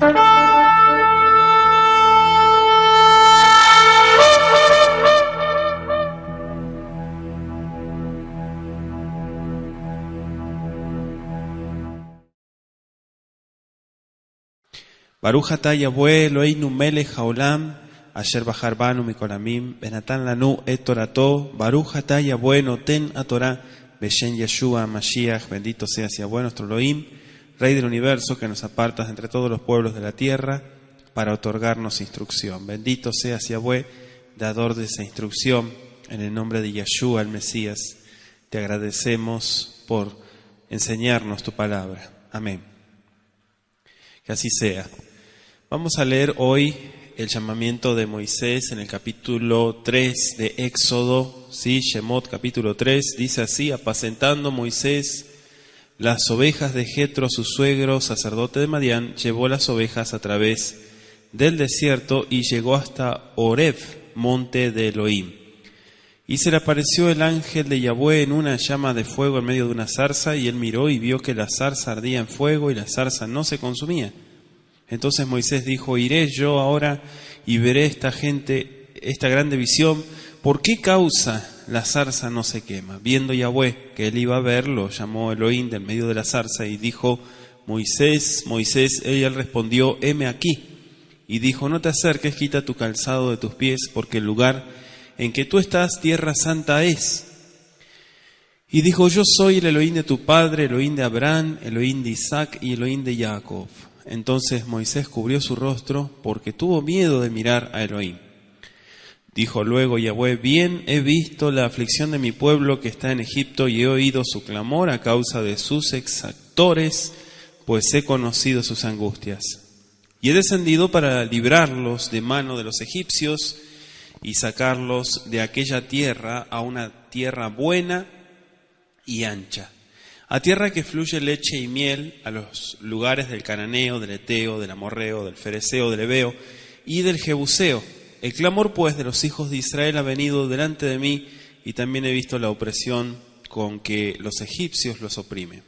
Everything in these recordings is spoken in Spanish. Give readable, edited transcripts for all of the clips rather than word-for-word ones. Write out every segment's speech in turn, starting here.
Baruch atah Yahweh Eloheinu melech haolam, asher bahar banu mikolamim, benatan lanu et torato, Baruch atah Yahweh noten atorá, beshen Yeshua Mashiach, bendito seas Yahweh nuestro Elohim, Rey del universo, que nos apartas entre todos los pueblos de la tierra, para otorgarnos instrucción. Bendito seas Yahweh, dador de esa instrucción, en el nombre de Yeshua el Mesías, te agradecemos por enseñarnos tu palabra. Amén. Que así sea. Vamos a leer hoy el llamamiento de Moisés en el capítulo 3 de Éxodo, ¿sí? Shemot capítulo 3, dice así: apacentando Moisés las ovejas de Jetro, su suegro, sacerdote de Madián, llevó las ovejas a través del desierto y llegó hasta Horeb, monte de Elohim. Y se le apareció el ángel de Yahweh en una llama de fuego en medio de una zarza, y él miró y vio que la zarza ardía en fuego y la zarza no se consumía. Entonces Moisés dijo: iré yo ahora y veré esta grande visión. ¿Por qué causa la zarza no se quema? Viendo Yahweh que él iba a verlo, llamó Elohim del medio de la zarza y dijo: Moisés, Moisés. Él respondió: heme aquí. Y dijo: no te acerques, quita tu calzado de tus pies, porque el lugar en que tú estás, tierra santa es. Y dijo: yo soy el Elohim de tu padre, Elohim de Abraham, Elohim de Isaac y Elohim de Jacob. Entonces Moisés cubrió su rostro porque tuvo miedo de mirar a Elohim. Dijo luego Yahweh: bien he visto la aflicción de mi pueblo que está en Egipto, y he oído su clamor a causa de sus exactores, pues he conocido sus angustias. Y he descendido para librarlos de mano de los egipcios y sacarlos de aquella tierra a una tierra buena y ancha, a tierra que fluye leche y miel, a los lugares del cananeo, del eteo, del amorreo, del fereceo, del heveo y del jebuseo. El clamor pues de los hijos de Israel ha venido delante de mí, y también he visto la opresión con que los egipcios los oprimen.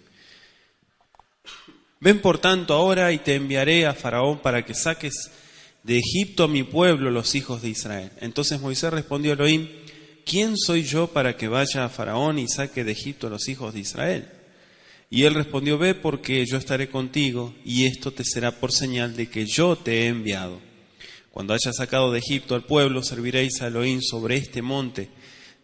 Ven por tanto ahora y te enviaré a Faraón para que saques de Egipto a mi pueblo, los hijos de Israel. Entonces Moisés respondió a Elohim: ¿quién soy yo para que vaya a Faraón y saque de Egipto a los hijos de Israel? Y él respondió: ve, porque yo estaré contigo, y esto te será por señal de que yo te he enviado. Cuando hayas sacado de Egipto al pueblo, serviréis a Elohim sobre este monte.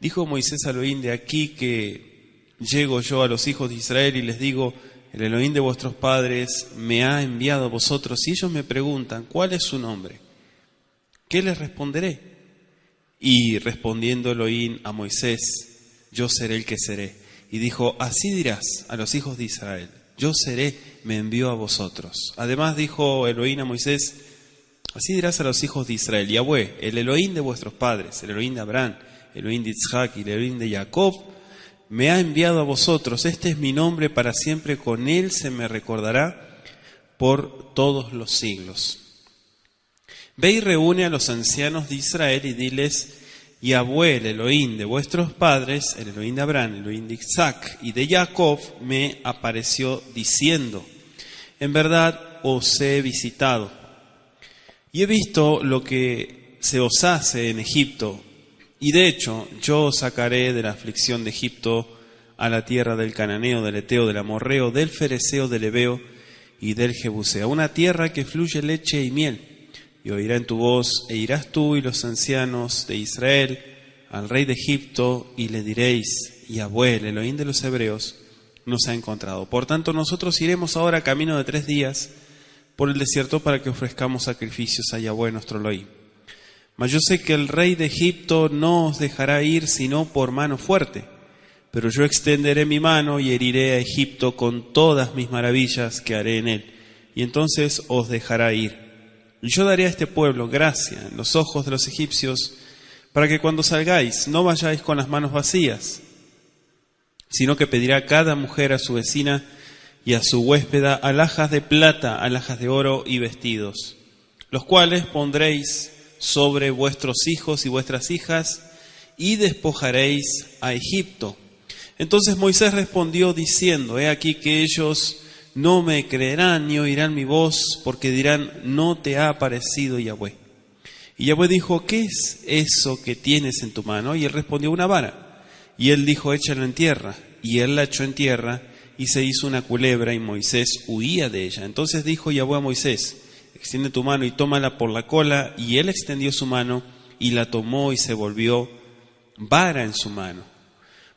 Dijo Moisés a Elohim: de aquí que llego yo a los hijos de Israel y les digo: el Elohim de vuestros padres me ha enviado a vosotros. Y ellos me preguntan: ¿cuál es su nombre? ¿Qué les responderé? Y respondiendo Elohim a Moisés: yo seré el que seré. Y dijo: así dirás a los hijos de Israel: yo seré, me envió a vosotros. Además dijo Elohim a Moisés: así dirás a los hijos de Israel: Yahweh, el Elohim de vuestros padres, el Elohim de Abraham, el Elohim de Isaac y el Elohim de Jacob, me ha enviado a vosotros. Este es mi nombre para siempre, con él se me recordará por todos los siglos. Ve y reúne a los ancianos de Israel y diles: Yahweh, el Elohim de vuestros padres, el Elohim de Abraham, el Elohim de Isaac y de Jacob, me apareció diciendo: en verdad os he visitado y he visto lo que se os hace en Egipto, y de hecho yo os sacaré de la aflicción de Egipto a la tierra del cananeo, del eteo, del amorreo, del fereceo, del heveo y del jebuseo, una tierra que fluye leche y miel. Y oirá en tu voz, e irás tú y los ancianos de Israel al rey de Egipto, y le diréis: Yahweh, el Elohim de los hebreos, nos ha encontrado. Por tanto, nosotros iremos ahora camino de 3 días por el desierto para que ofrezcamos sacrificios a Yahweh nuestro Elohim. Mas yo sé que el rey de Egipto no os dejará ir sino por mano fuerte, pero yo extenderé mi mano y heriré a Egipto con todas mis maravillas que haré en él, y entonces os dejará ir. Y yo daré a este pueblo gracia en los ojos de los egipcios, para que cuando salgáis no vayáis con las manos vacías, sino que pedirá cada mujer a su vecina y a su huéspeda alhajas de plata, alhajas de oro y vestidos, los cuales pondréis sobre vuestros hijos y vuestras hijas, y despojaréis a Egipto. Entonces Moisés respondió diciendo: he aquí que ellos no me creerán ni oirán mi voz, porque dirán, no te ha aparecido Yahweh. Y Yahweh dijo, ¿qué es eso que tienes en tu mano? Y él respondió, una vara. Y él dijo, échalo en tierra. Y él la echó en tierra, y se hizo una culebra, y Moisés huía de ella. Entonces dijo Yahweh a Moisés, extiende tu mano y tómala por la cola. Y él extendió su mano, y la tomó, y se volvió vara en su mano.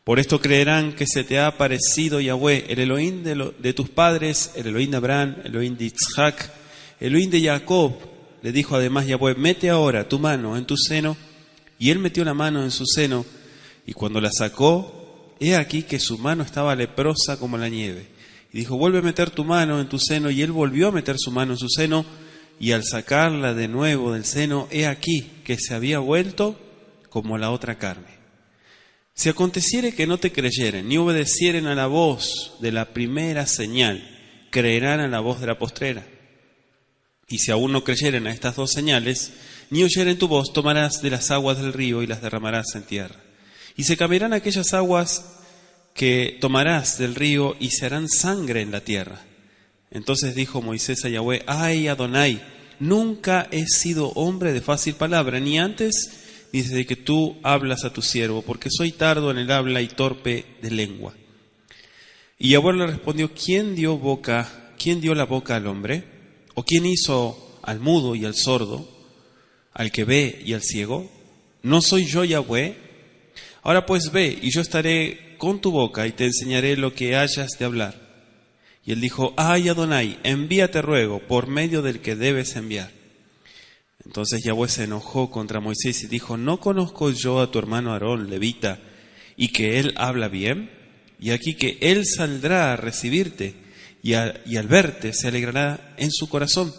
Por esto creerán que se te ha aparecido Yahweh, el Elohim de tus padres, el Elohim de Abraham, el Elohim de Isaac, el Elohim de Jacob. Le dijo además Yahweh, mete ahora tu mano en tu seno. Y él metió la mano en su seno, y cuando la sacó, he aquí que su mano estaba leprosa como la nieve. Y dijo, vuelve a meter tu mano en tu seno. Y él volvió a meter su mano en su seno, y al sacarla de nuevo del seno, he aquí que se había vuelto como la otra carne. Si aconteciere que no te creyeren, ni obedecieren a la voz de la primera señal, creerán a la voz de la postrera. Y si aún no creyeren a estas dos señales, ni oyeren tu voz, tomarás de las aguas del río y las derramarás en tierra. Y se cambiarán aquellas aguas que tomarás del río y se harán sangre en la tierra. Entonces dijo Moisés a Yahweh, ay Adonai, nunca he sido hombre de fácil palabra, ni antes ni desde que tú hablas a tu siervo, porque soy tardo en el habla y torpe de lengua. Y Yahweh le respondió, ¿quién dio la boca al hombre? ¿O quién hizo al mudo y al sordo, al que ve y al ciego? ¿No soy yo Yahweh? Ahora pues ve, y yo estaré con tu boca y te enseñaré lo que hayas de hablar. Y él dijo, ay Adonai, envíate ruego por medio del que debes enviar. Entonces Yahweh se enojó contra Moisés y dijo, ¿no conozco yo a tu hermano Aarón, levita, y que él habla bien? Y aquí que él saldrá a recibirte, y al verte se alegrará en su corazón.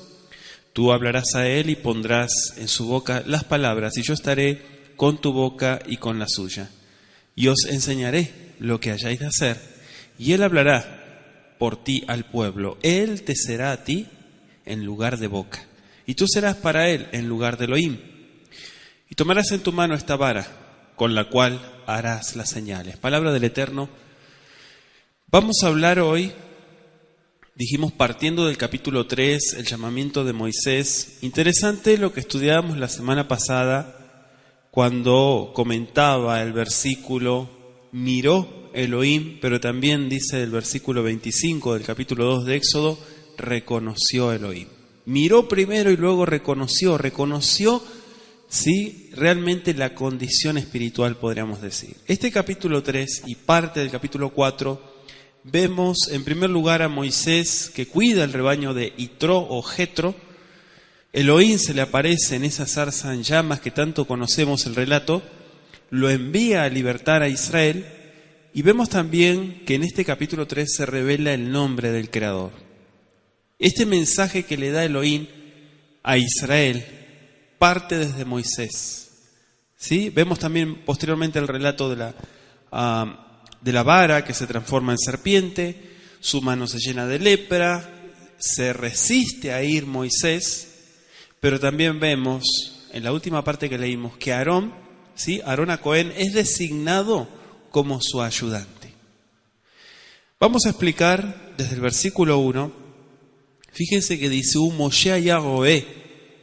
Tú hablarás a él y pondrás en su boca las palabras, y yo estaré con tu boca y con la suya. Y os enseñaré lo que hayáis de hacer, y él hablará por ti al pueblo. Él te será a ti en lugar de boca, y tú serás para él en lugar de Elohim. Y tomarás en tu mano esta vara, con la cual harás las señales. Palabra del Eterno. Vamos a hablar hoy, dijimos partiendo del capítulo 3, el llamamiento de Moisés. Interesante lo que estudiábamos la semana pasada, cuando comentaba el versículo, miró Elohim, pero también dice el versículo 25 del capítulo 2 de Éxodo, reconoció Elohim. Miró primero y luego reconoció, sí, realmente la condición espiritual, podríamos decir. Este capítulo 3 y parte del capítulo 4, vemos en primer lugar a Moisés que cuida el rebaño de Yitro o Jetro. Elohim se le aparece en esa zarza en llamas que tanto conocemos el relato, lo envía a libertar a Israel, y vemos también que en este capítulo 3 se revela el nombre del Creador. Este mensaje que le da Elohim a Israel parte desde Moisés. ¿Sí? Vemos también posteriormente el relato de la vara que se transforma en serpiente, su mano se llena de lepra, se resiste a ir Moisés, pero también vemos en la última parte que leímos que Aarón, ¿sí? Aarón a Cohen es designado como su ayudante. Vamos a explicar desde el versículo 1. Fíjense que dice, Moshe Ayahoe,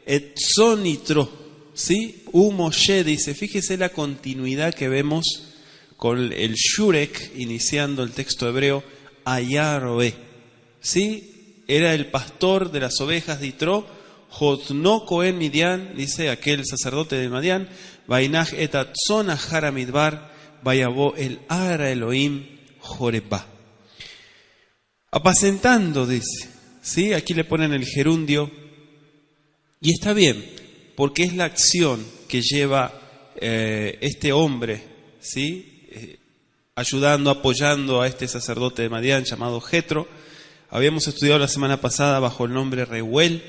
et son Yitro, ¿sí? Moshe dice, fíjese la continuidad que vemos con el Shurek iniciando el texto hebreo, Ayahoe, ¿sí? Era el pastor de las ovejas de Yitro, Jotno Cohen Midian, dice aquel sacerdote de Madián, Vainaj et atzon ahara midbar, vayabó el ara Elohim Jorebá. Apacentando, dice. ¿Sí? Aquí le ponen el gerundio, y está bien, porque es la acción que lleva este hombre, ¿sí? Ayudando, apoyando a este sacerdote de Madián llamado Jetro. Habíamos estudiado la semana pasada bajo el nombre Reuel,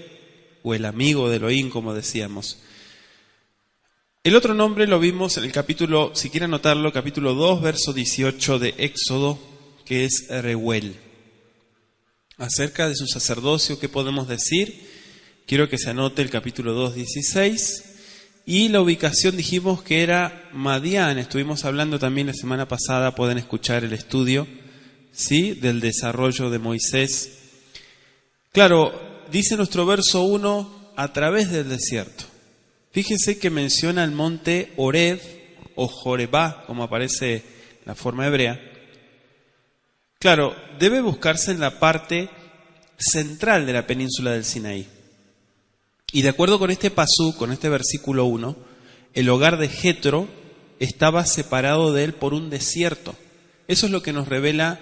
o el amigo de Elohim, como decíamos. El otro nombre lo vimos en el capítulo, si quieren anotarlo, capítulo 2, verso 18 de Éxodo, que es Reuel. Acerca de su sacerdocio, ¿qué podemos decir? Quiero que se anote el capítulo 2, 16. Y la ubicación dijimos que era Madián. Estuvimos hablando también la semana pasada, pueden escuchar el estudio, ¿sí? Del desarrollo de Moisés Claro, dice nuestro verso 1, a través del desierto. Fíjese que menciona el monte Horeb o Jorebá, como aparece en la forma hebrea. Claro, debe buscarse en la parte central de la península del Sinaí. Y de acuerdo con este pasú, con este versículo 1, el hogar de Jetro estaba separado de él por un desierto. Eso es lo que nos revela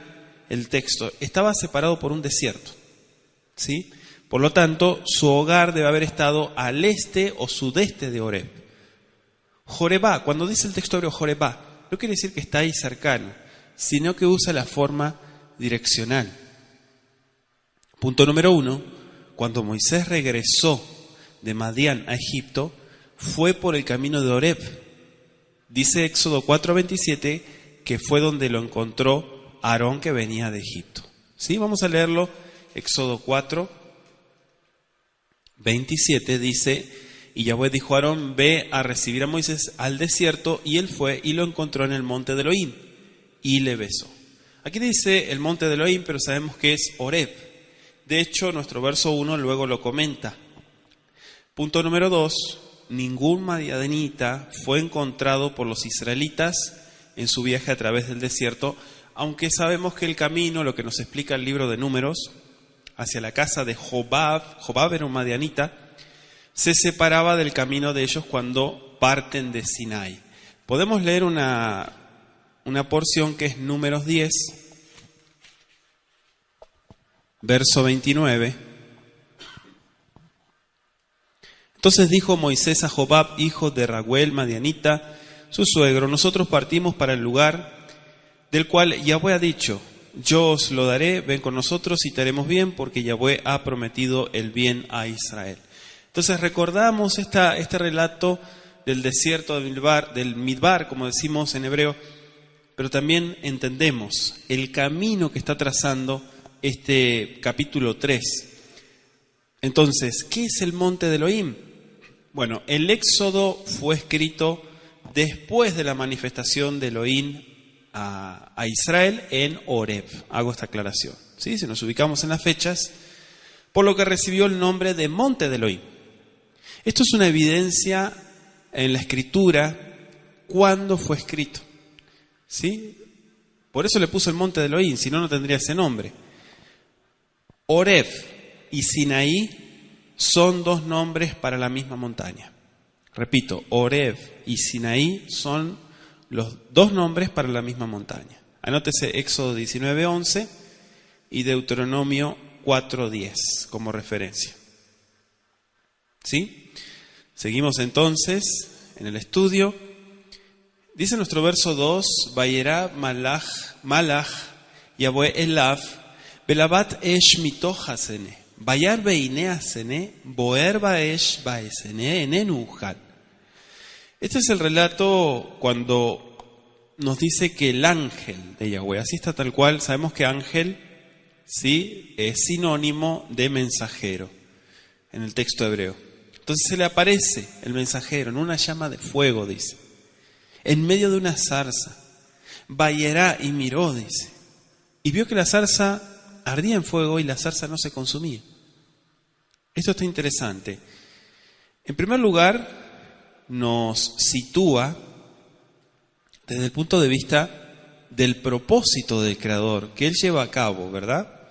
el texto. Estaba separado por un desierto, ¿sí? Por lo tanto, su hogar debe haber estado al este o sudeste de Horeb. Jorebá, cuando dice el texto hebreo Jorebá, no quiere decir que está ahí cercano, sino que usa la forma direccional. Punto número 1, cuando Moisés regresó de Madián a Egipto, fue por el camino de Horeb. Dice Éxodo 4:27 que fue donde lo encontró Aarón que venía de Egipto. ¿Sí? Vamos a leerlo. Éxodo 4:27 dice: y Yahweh dijo a Aarón, ve a recibir a Moisés al desierto, y él fue y lo encontró en el monte de Elohim y le besó. Aquí dice el monte de Elohim, pero sabemos que es Horeb. De hecho, nuestro verso 1 luego lo comenta. Punto número 2, ningún madianita fue encontrado por los israelitas en su viaje a través del desierto, aunque sabemos que el camino, lo que nos explica el libro de Números, hacia la casa de Jobab era un madianita, se separaba del camino de ellos cuando parten de Sinai. Podemos leer una porción que es Números 10, verso 29. Entonces dijo Moisés a Jobab, hijo de Raguel, madianita, su suegro: nosotros partimos para el lugar del cual Yahweh ha dicho, yo os lo daré, ven con nosotros y te haremos bien, porque Yahweh ha prometido el bien a Israel. Entonces recordamos este relato del desierto del Midbar, como decimos en hebreo, pero también entendemos el camino que está trazando este capítulo 3. Entonces, ¿qué es el monte de Elohim? Bueno, el Éxodo fue escrito después de la manifestación de Elohim a Israel en Horeb. Hago esta aclaración, ¿sí? Si nos ubicamos en las fechas, por lo que recibió el nombre de monte de Elohim. Esto es una evidencia en la escritura cuándo fue escrito, ¿sí? Por eso le puso el monte de Elohim, si no, no tendría ese nombre. Horeb y Sinaí son dos nombres para la misma montaña. Repito, Horeb y Sinaí son los dos nombres para la misma montaña. Anótese Éxodo 19:11 y Deuteronomio 4:10 como referencia. ¿Sí? Seguimos entonces en el estudio. Dice nuestro verso 2, Vayera malach Yahweh elav belabat esh mitohasene vayar beineasene boer baesh baesene enenujal. Este es el relato cuando nos dice que el ángel de Yahweh, así está tal cual, sabemos que ángel, sí, es sinónimo de mensajero en el texto hebreo. Entonces se le aparece el mensajero en una llama de fuego, dice, en medio de una zarza. Vayerá y miró, dice, y vio que la zarza ardía en fuego y la zarza no se consumía. Esto está interesante. En primer lugar, nos sitúa desde el punto de vista del propósito del Creador que Él lleva a cabo, ¿verdad?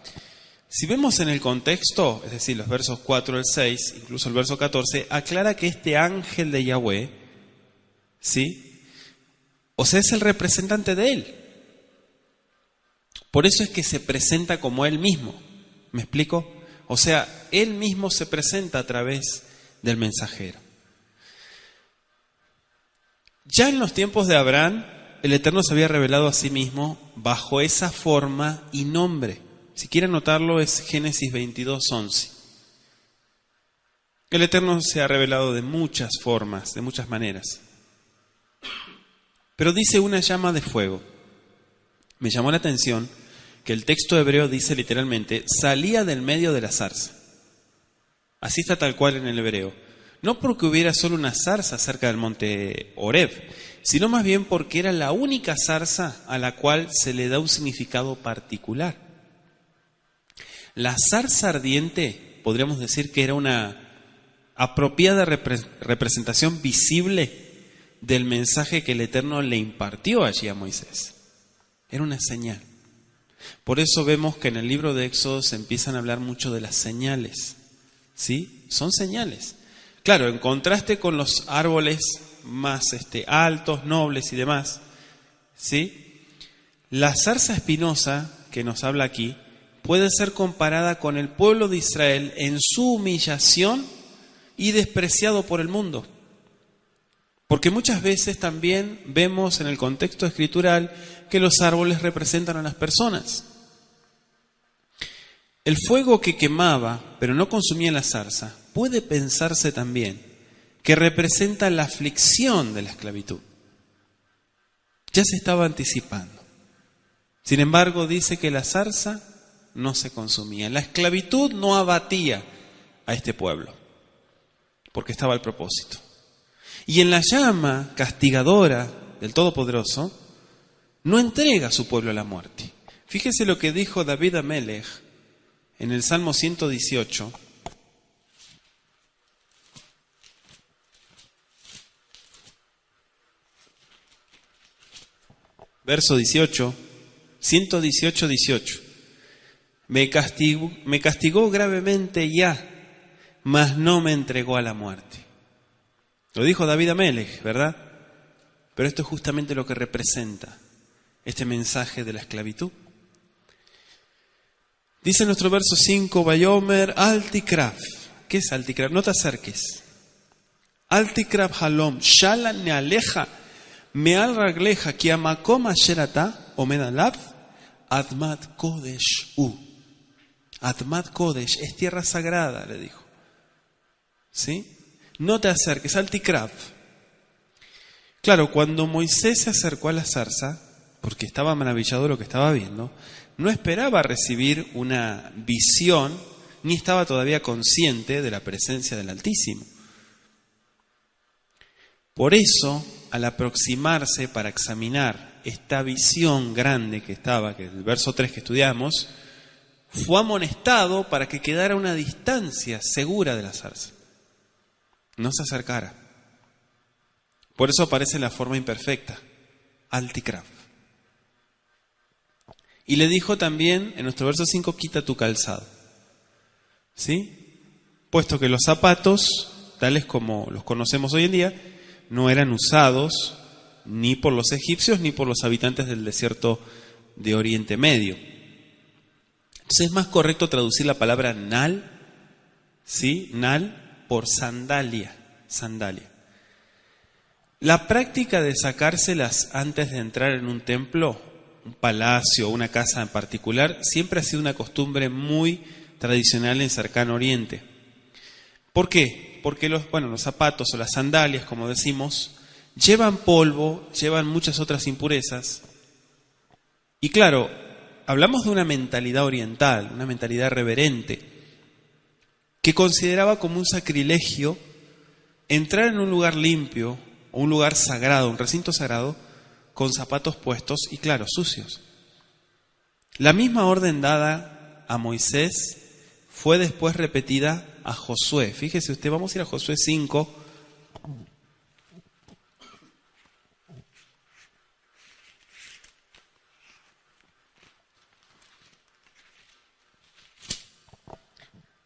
Si vemos en el contexto, es decir, los versos 4 al 6, incluso el verso 14, aclara que este ángel de Yahweh, ¿sí? O sea, es el representante de Él. Por eso es que se presenta como Él mismo. ¿Me explico? O sea, Él mismo se presenta a través del mensajero. Ya en los tiempos de Abraham, el Eterno se había revelado a sí mismo bajo esa forma y nombre. Si quieren notarlo, es Génesis 22:11. El Eterno se ha revelado de muchas formas, de muchas maneras. Pero dice una llama de fuego. Me llamó la atención que el texto hebreo dice literalmente, salía del medio de la zarza. Así está tal cual en el hebreo. No porque hubiera solo una zarza cerca del monte Horeb, sino más bien porque era la única zarza a la cual se le da un significado particular. La zarza ardiente, podríamos decir que era una apropiada representación visible del mensaje que el Eterno le impartió allí a Moisés. Era una señal. Por eso vemos que en el libro de Éxodo se empiezan a hablar mucho de las señales. ¿Sí? Son señales. Claro, en contraste con los árboles más altos, nobles y demás, ¿sí? La zarza espinosa que nos habla aquí puede ser comparada con el pueblo de Israel en su humillación y despreciado por el mundo. Porque muchas veces también vemos en el contexto escritural que los árboles representan a las personas. El fuego que quemaba, pero no consumía la zarza, puede pensarse también que representa la aflicción de la esclavitud. Ya se estaba anticipando. Sin embargo, dice que la zarza no se consumía. La esclavitud no abatía a este pueblo, porque estaba al propósito. Y en la llama castigadora del Todopoderoso, no entrega a su pueblo a la muerte. Fíjese lo que dijo David Amelech en el Salmo 118. Verso 18, 118, 18. Me castigó gravemente ya, mas no me entregó a la muerte. Lo dijo David Amelech, ¿verdad? Pero esto es justamente lo que representa este mensaje de la esclavitud. Dice nuestro verso 5, Vayomer Altikraf. ¿Qué es Altikraf? No te acerques. Altikraf halom, shala nealeja, meal ragleja, ki amakom asherata, omedalav, admat kodesh u. Admat kodesh, es tierra sagrada, le dijo. ¿Sí? No te acerques, Altikraf. Claro, cuando Moisés se acercó a la zarza, porque estaba maravillado de lo que estaba viendo, no esperaba recibir una visión, ni estaba todavía consciente de la presencia del Altísimo. Por eso, al aproximarse para examinar esta visión grande que estaba, que es el verso 3 que estudiamos, fue amonestado para que quedara a una distancia segura de la zarza. No se acercara. Por eso aparece la forma imperfecta, Altikraf. Y le dijo también, en nuestro verso 5, quita tu calzado. ¿Sí? Puesto que los zapatos, tales como los conocemos hoy en día, no eran usados ni por los egipcios ni por los habitantes del desierto de Oriente Medio. Entonces es más correcto traducir la palabra nal, ¿sí? Nal, por sandalia, sandalia. La práctica de sacárselas antes de entrar en un templo, un palacio o una casa en particular, siempre ha sido una costumbre muy tradicional en Cercano Oriente. ¿Por qué? Porque los zapatos o las sandalias, como decimos, llevan polvo, llevan muchas otras impurezas. Y claro, hablamos de una mentalidad oriental, una mentalidad reverente, que consideraba como un sacrilegio entrar en un lugar limpio o un lugar sagrado, un recinto sagrado, con zapatos puestos y, claro, sucios. La misma orden dada a Moisés fue después repetida a Josué. Fíjese usted, vamos a ir a Josué 5.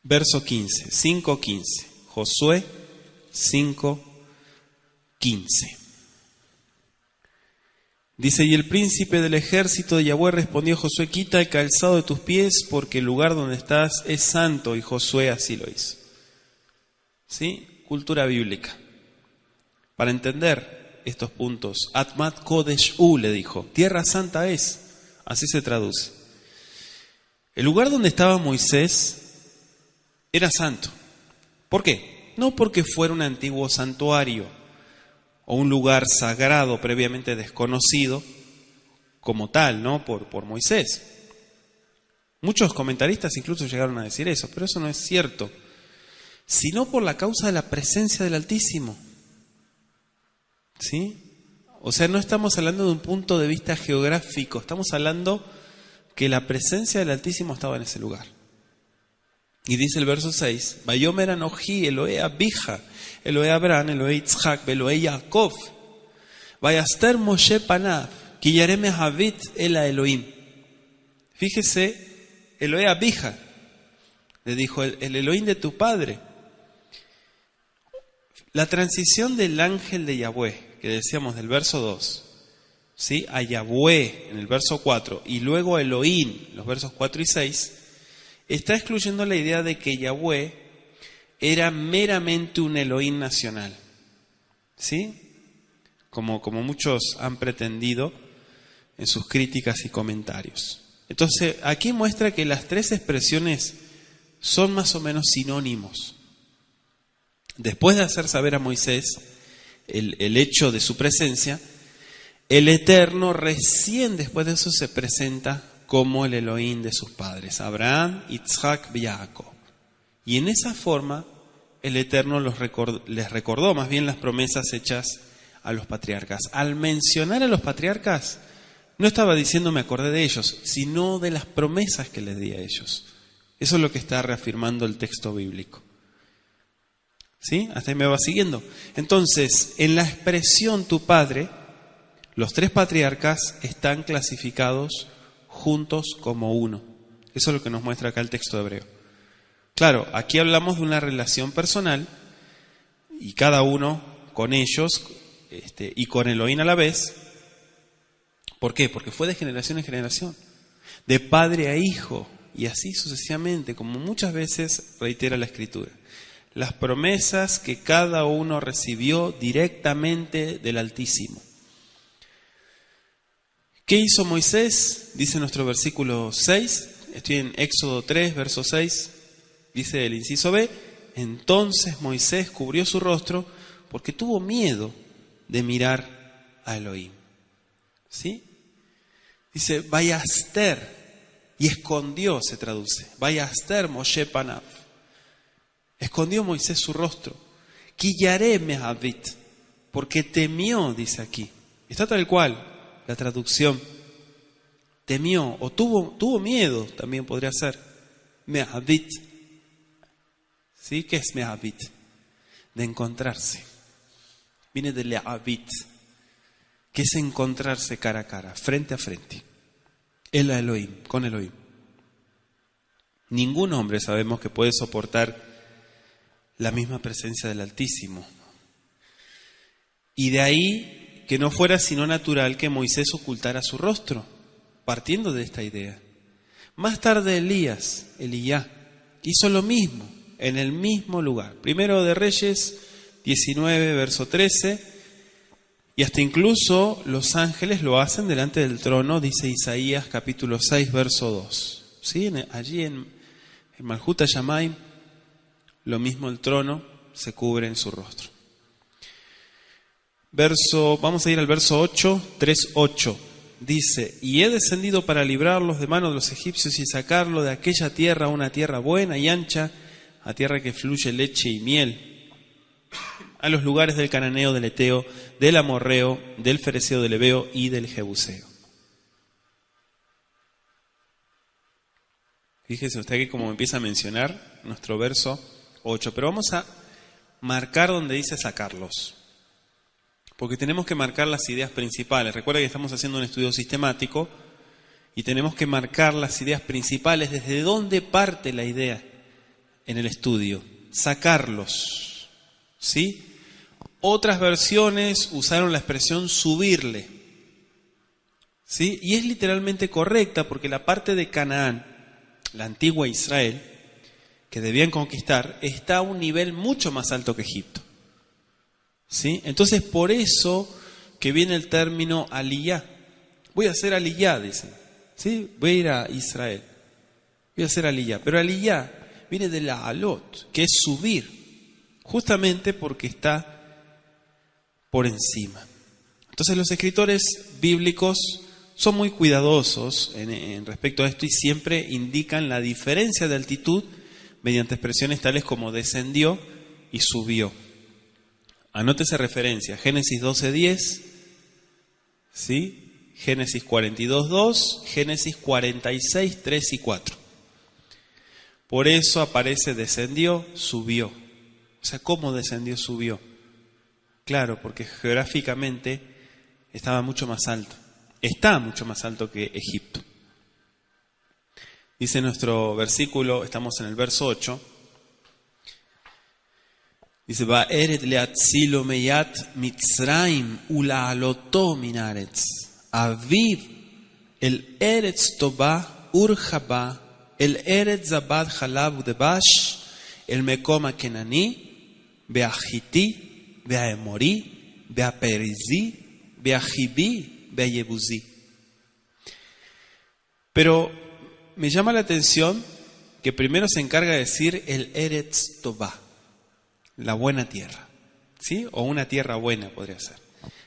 Verso 15, 5:15. Josué 5:15. Dice, y el príncipe del ejército de Yahweh respondió a Josué, quita el calzado de tus pies porque el lugar donde estás es santo, y Josué así lo hizo. ¿Sí? Cultura bíblica. Para entender estos puntos, Atmat Kodesh U le dijo, tierra santa es, así se traduce. El lugar donde estaba Moisés era santo. ¿Por qué? No porque fuera un antiguo santuario o un lugar sagrado previamente desconocido como tal, ¿no? Por Moisés. Muchos comentaristas incluso llegaron a decir eso, pero eso no es cierto. Sino por la causa de la presencia del Altísimo. ¿Sí? O sea, no estamos hablando de un punto de vista geográfico, estamos hablando que la presencia del Altísimo estaba en ese lugar. Y dice el verso 6, Vayomer Anoji, Elohe Abija, Elohe Abraham, Elohe Yitzhak, Elohe Yaakov, Vayaster Moshe Panav, Ki yareh mehavit el Elohim. Fíjese, Elohe Abija, le dijo, el Elohim de tu padre. La transición del ángel de Yahweh, que decíamos del verso 2, ¿sí?, a Yahweh en el verso 4 y luego a Elohim, los versos 4 y 6, está excluyendo la idea de que Yahweh era meramente un Elohim nacional, ¿sí? Como muchos han pretendido en sus críticas y comentarios. Entonces, aquí muestra que las tres expresiones son más o menos sinónimos. Después de hacer saber a Moisés el hecho de su presencia, el Eterno recién después de eso se presenta como el Elohim de sus padres, Abraham, Yitzhak y Jacob. Y en esa forma el Eterno les recordó más bien las promesas hechas a los patriarcas. Al mencionar a los patriarcas, no estaba diciendo me acordé de ellos, sino de las promesas que les di a ellos. Eso es lo que está reafirmando el texto bíblico. ¿Sí? Hasta ahí me va siguiendo. Entonces, en la expresión tu padre, los tres patriarcas están clasificados juntos como uno. Eso es lo que nos muestra acá el texto hebreo. Claro, aquí hablamos de una relación personal y cada uno con ellos y con Elohim a la vez. ¿Por qué? Porque fue de generación en generación, de padre a hijo y así sucesivamente, como muchas veces reitera la Escritura. Las promesas que cada uno recibió directamente del Altísimo. ¿Qué hizo Moisés? Dice nuestro versículo 6, estoy en Éxodo 3, verso 6, dice el inciso B, entonces Moisés cubrió su rostro porque tuvo miedo de mirar a Elohim. ¿Sí? Dice, Vayaster, y escondió, se traduce, Vayaster Moshe Panav. Escondió Moisés su rostro. Ki yareh mehavit, porque temió, dice aquí. Está tal cual la traducción. Temió o tuvo miedo, también podría ser. Mehavit. ¿Sí? ¿Qué es mehavit? De encontrarse. Viene de lehavit, que es encontrarse cara a cara, frente a frente. El Elohim, con Elohim. Ningún hombre sabemos que puede soportar la misma presencia del Altísimo. Y de ahí que no fuera sino natural que Moisés ocultara su rostro, partiendo de esta idea. Más tarde Elías, hizo lo mismo, en el mismo lugar. Primero de Reyes 19, verso 13, y hasta incluso los ángeles lo hacen delante del trono, dice Isaías capítulo 6, verso 2. ¿Sí? Allí en Malhut HaShamayim, lo mismo el trono se cubre en su rostro. Vamos a ir al verso 8, 3:8. Dice, y he descendido para librarlos de manos de los egipcios y sacarlo de aquella tierra a una tierra buena y ancha, a tierra que fluye leche y miel, a los lugares del cananeo, del eteo, del amorreo, del fereceo, del heveo y del jebuseo. Fíjese usted que como empieza a mencionar nuestro verso 8, pero vamos a marcar donde dice sacarlos, porque tenemos que marcar las ideas principales. Recuerda que estamos haciendo un estudio sistemático y tenemos que marcar las ideas principales, desde dónde parte la idea en el estudio. Sacarlos, ¿sí? Otras versiones usaron la expresión subirle, ¿sí? Y es literalmente correcta porque la parte de Canaán, la antigua Israel, que debían conquistar, está a un nivel mucho más alto que Egipto. ¿Sí? Entonces, por eso que viene el término aliyá. Voy a hacer aliyá, dicen. ¿Sí? Voy a ir a Israel. Voy a hacer aliyá. Pero aliyá viene de la alot, que es subir, justamente porque está por encima. Entonces, los escritores bíblicos son muy cuidadosos en respecto a esto y siempre indican la diferencia de altitud mediante expresiones tales como descendió y subió. Anótese referencia, Génesis 12:10, ¿sí? Génesis 42:2, Génesis 46:3 y 4. Por eso aparece descendió, subió. O sea, ¿cómo descendió, subió? Claro, porque geográficamente estaba mucho más alto. Está mucho más alto que Egipto. Dice nuestro versículo, estamos en el verso 8. Dice, Va'eret leatzilo meyat Mitzrayim ula'aloto min haaretz. Aviv el eretz toba urjaba el eretz zabad halav udebash el mekom hakenani be'achiti be'aemori be'aperizi be'achivi be'ayebuzi. Pero me llama la atención que primero se encarga de decir el eretz toba, la buena tierra, ¿sí? O una tierra buena podría ser.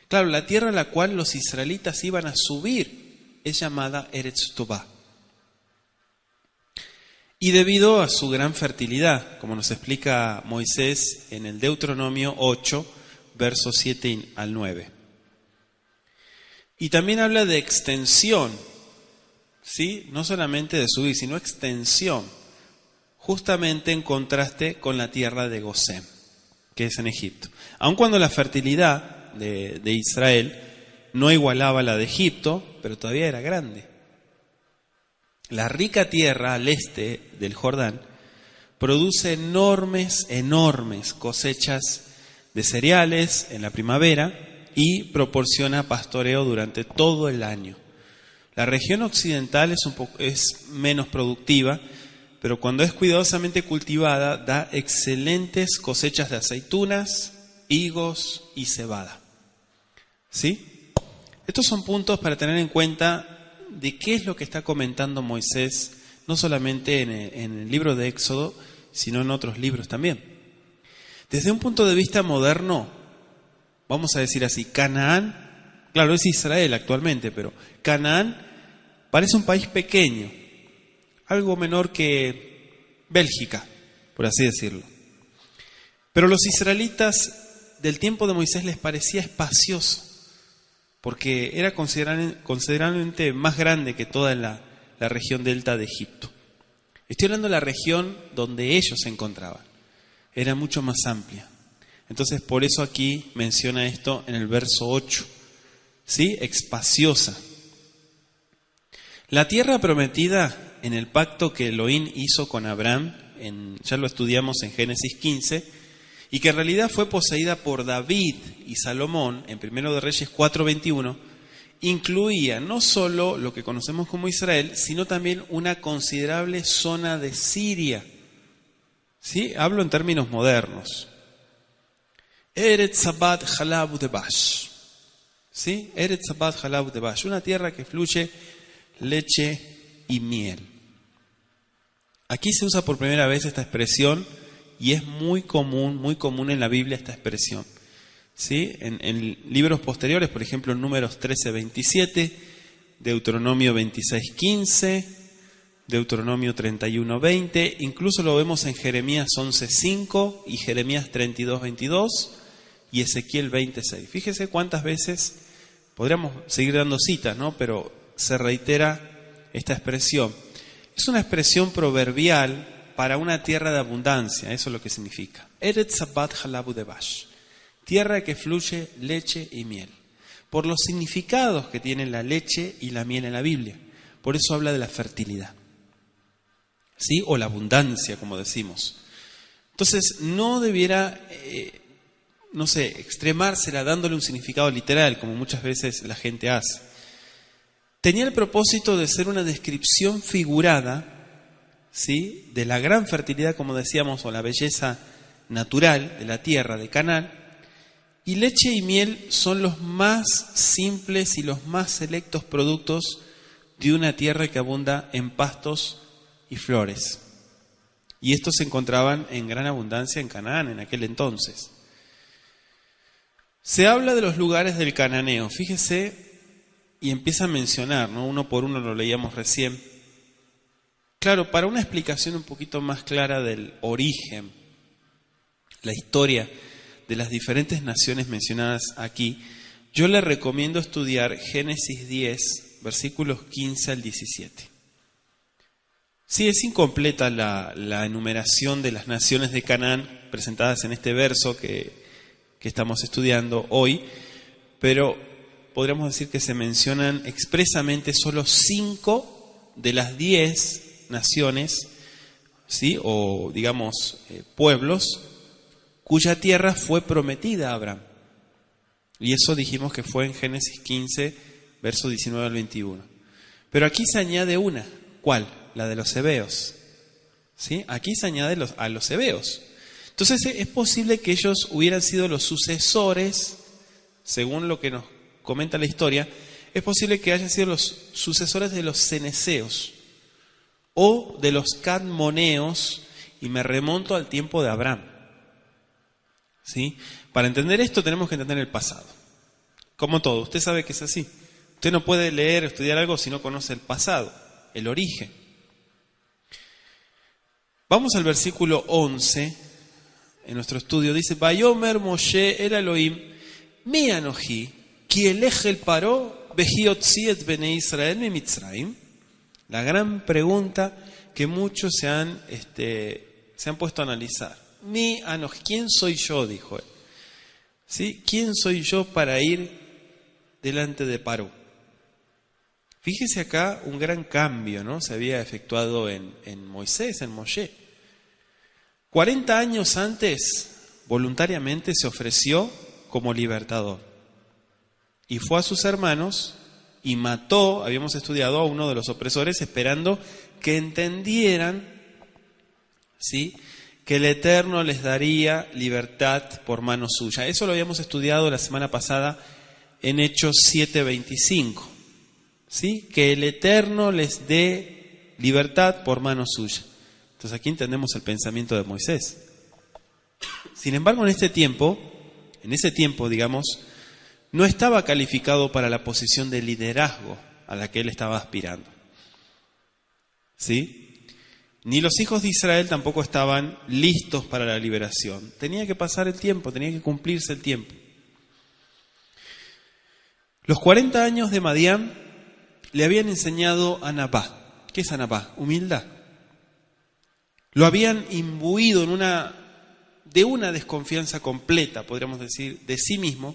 Claro, la tierra a la cual los israelitas iban a subir es llamada Eretz Tobá. Y debido a su gran fertilidad, como nos explica Moisés en el Deuteronomio 8, versos 7 al 9. Y también habla de extensión, ¿sí? No solamente de subir, sino extensión, justamente en contraste con la tierra de Gosén, que es en Egipto. Aun cuando la fertilidad de Israel no igualaba la de Egipto, pero todavía era grande. La rica tierra al este del Jordán produce enormes cosechas de cereales en la primavera y proporciona pastoreo durante todo el año. La región occidental es menos productiva, pero cuando es cuidadosamente cultivada da excelentes cosechas de aceitunas, higos y cebada. ¿Sí? Estos son puntos para tener en cuenta de qué es lo que está comentando Moisés, no solamente en el libro de Éxodo, sino en otros libros también. Desde un punto de vista moderno, vamos a decir así, Canaán, claro, es Israel actualmente, pero Canaán parece un país pequeño, algo menor que Bélgica, por así decirlo. Pero los israelitas del tiempo de Moisés les parecía espacioso, porque era considerablemente más grande que toda la región delta de Egipto. Estoy hablando de la región donde ellos se encontraban. Era mucho más amplia. Entonces, por eso aquí menciona esto en el verso 8. ¿Sí? Espaciosa. La tierra prometida en el pacto que Elohim hizo con Abraham, ya lo estudiamos en Génesis 15, y que en realidad fue poseída por David y Salomón en 1 de Reyes 4:21, incluía no solo lo que conocemos como Israel, sino también una considerable zona de Siria. ¿Sí? Hablo en términos modernos. Eretz Zabad Halav Udebash. ¿Sí? Eretz Zabad Halav Udebash, una tierra que fluye leche y miel. Aquí se usa por primera vez esta expresión y es muy común en la Biblia esta expresión. ¿Sí? En libros posteriores, por ejemplo, en Números 13:27, Deuteronomio 26:15, Deuteronomio 31:20, incluso lo vemos en Jeremías 11:5 y Jeremías 32:22 y Ezequiel 20:6. Fíjese cuántas veces, podríamos seguir dando citas, ¿no? Pero se reitera esta expresión. Es una expresión proverbial para una tierra de abundancia, eso es lo que significa. Eretz Zabad Halav Udebash, tierra que fluye leche y miel. Por los significados que tienen la leche y la miel en la Biblia. Por eso habla de la fertilidad. ¿Sí? O la abundancia, como decimos. Entonces, no debiera, extremársela dándole un significado literal, como muchas veces la gente hace. Tenía el propósito de ser una descripción figurada, ¿sí?, de la gran fertilidad, como decíamos, o la belleza natural de la tierra de Canaán. Y leche y miel son los más simples y los más selectos productos de una tierra que abunda en pastos y flores. Y estos se encontraban en gran abundancia en Canaán en aquel entonces. Se habla de los lugares del cananeo, fíjese, y empieza a mencionar, ¿no? Uno por uno lo leíamos recién. Claro, para una explicación un poquito más clara del origen, la historia de las diferentes naciones mencionadas aquí, yo le recomiendo estudiar Génesis 10, versículos 15 al 17. Sí, es incompleta la enumeración de las naciones de Canaán presentadas en este verso que estamos estudiando hoy, pero podríamos decir que se mencionan expresamente solo 5 de las 10 naciones, ¿sí? O digamos pueblos, cuya tierra fue prometida a Abraham. Y eso dijimos que fue en Génesis 15, verso 19 al 21. Pero aquí se añade una. ¿Cuál? La de los heveos. ¿Sí? Aquí se añade a los heveos. Entonces es posible que ellos hubieran sido los sucesores, según lo que nos comenta la historia, es posible que hayan sido los sucesores de los ceneseos o de los cadmoneos, y me remonto al tiempo de Abraham. ¿Sí? Para entender esto tenemos que entender el pasado. Como todo, usted sabe que es así. Usted no puede leer o estudiar algo si no conoce el pasado, el origen. Vamos al versículo 11 en nuestro estudio. Dice: Vayomer Moshe el Elohim mi anoji ki elech el paro veji otzi et bnei Israel mi Mitzrayim. La gran pregunta que muchos se han puesto a analizar. Mi anoji, ¿quién soy yo?, dijo él. ¿Sí? ¿Quién soy yo para ir delante de Paró? Fíjese acá un gran cambio, ¿no? Se había efectuado en Moisés, en Moshe. 40 años antes, voluntariamente se ofreció como libertador. Y fue a sus hermanos y mató, habíamos estudiado, a uno de los opresores, esperando que entendieran, ¿sí?, que el Eterno les daría libertad por mano suya. Eso lo habíamos estudiado la semana pasada en Hechos 7:25. ¿Sí? Que el Eterno les dé libertad por mano suya. Entonces aquí entendemos el pensamiento de Moisés. Sin embargo, en ese tiempo, digamos, no estaba calificado para la posición de liderazgo a la que él estaba aspirando. ¿Sí? Ni los hijos de Israel tampoco estaban listos para la liberación. Tenía que pasar el tiempo, tenía que cumplirse el tiempo. Los 40 años de Madián le habían enseñado anabá. ¿Qué es anabá? Humildad. Lo habían imbuido de una desconfianza completa, podríamos decir, de sí mismo.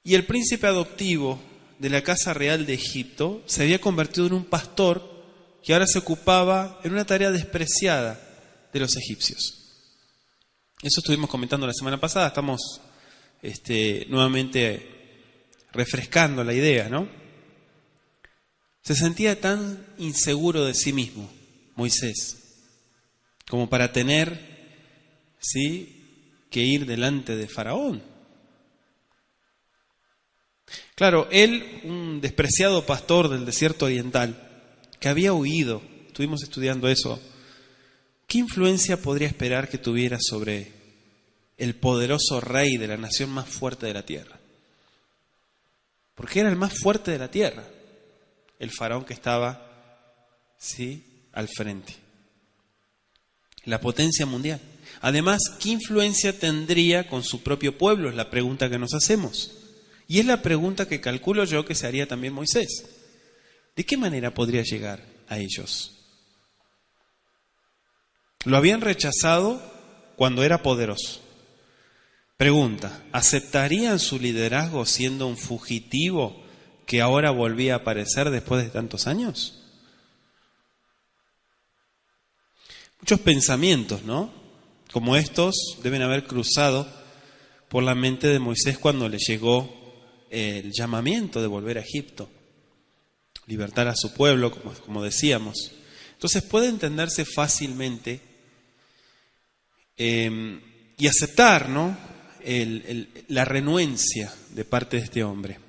Y el príncipe adoptivo de la casa real de Egipto se había convertido en un pastor que ahora se ocupaba en una tarea despreciada de los egipcios. Eso estuvimos comentando la semana pasada, estamos nuevamente refrescando la idea, ¿no? Se sentía tan inseguro de sí mismo, Moisés, como para tener, ¿sí?, que ir delante de Faraón. Claro, él, un despreciado pastor del desierto oriental, que había huido, estuvimos estudiando eso, ¿qué influencia podría esperar que tuviera sobre el poderoso rey de la nación más fuerte de la tierra? Porque era el más fuerte de la tierra, el faraón que estaba, ¿sí?, al frente. La potencia mundial. Además, ¿qué influencia tendría con su propio pueblo? Es la pregunta que nos hacemos. Y es la pregunta que calculo yo que se haría también Moisés. ¿De qué manera podría llegar a ellos? Lo habían rechazado cuando era poderoso. Pregunta, ¿aceptarían su liderazgo siendo un fugitivo que ahora volvía a aparecer después de tantos años? Muchos pensamientos, ¿no?, como estos deben haber cruzado por la mente de Moisés cuando le llegó el llamamiento de volver a Egipto, libertar a su pueblo, como decíamos. Entonces puede entenderse fácilmente y aceptar, ¿no?, la renuencia de parte de este hombre.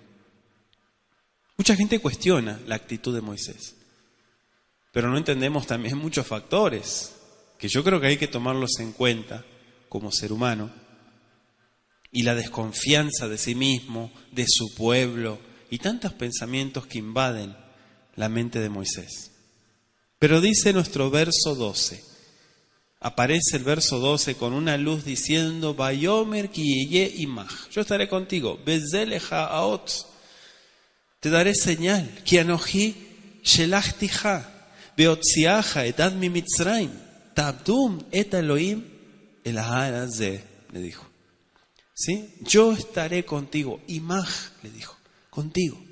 Mucha gente cuestiona la actitud de Moisés, pero no entendemos también muchos factores que yo creo que hay que tomarlos en cuenta como ser humano, y la desconfianza de sí mismo, de su pueblo, y tantos pensamientos que invaden la mente de Moisés. Pero dice nuestro verso 12, aparece el verso 12 con una luz diciendo: Vayomer ki yeh imach, yo estaré contigo, bezeleja aot, te daré señal, ki anoji shelachticha, Beotziaja et ad mi Mitzrayim, tabdum et Elohim el ha'arazeh, le dijo. ¿Sí? Yo estaré contigo. Imaj, le dijo, contigo.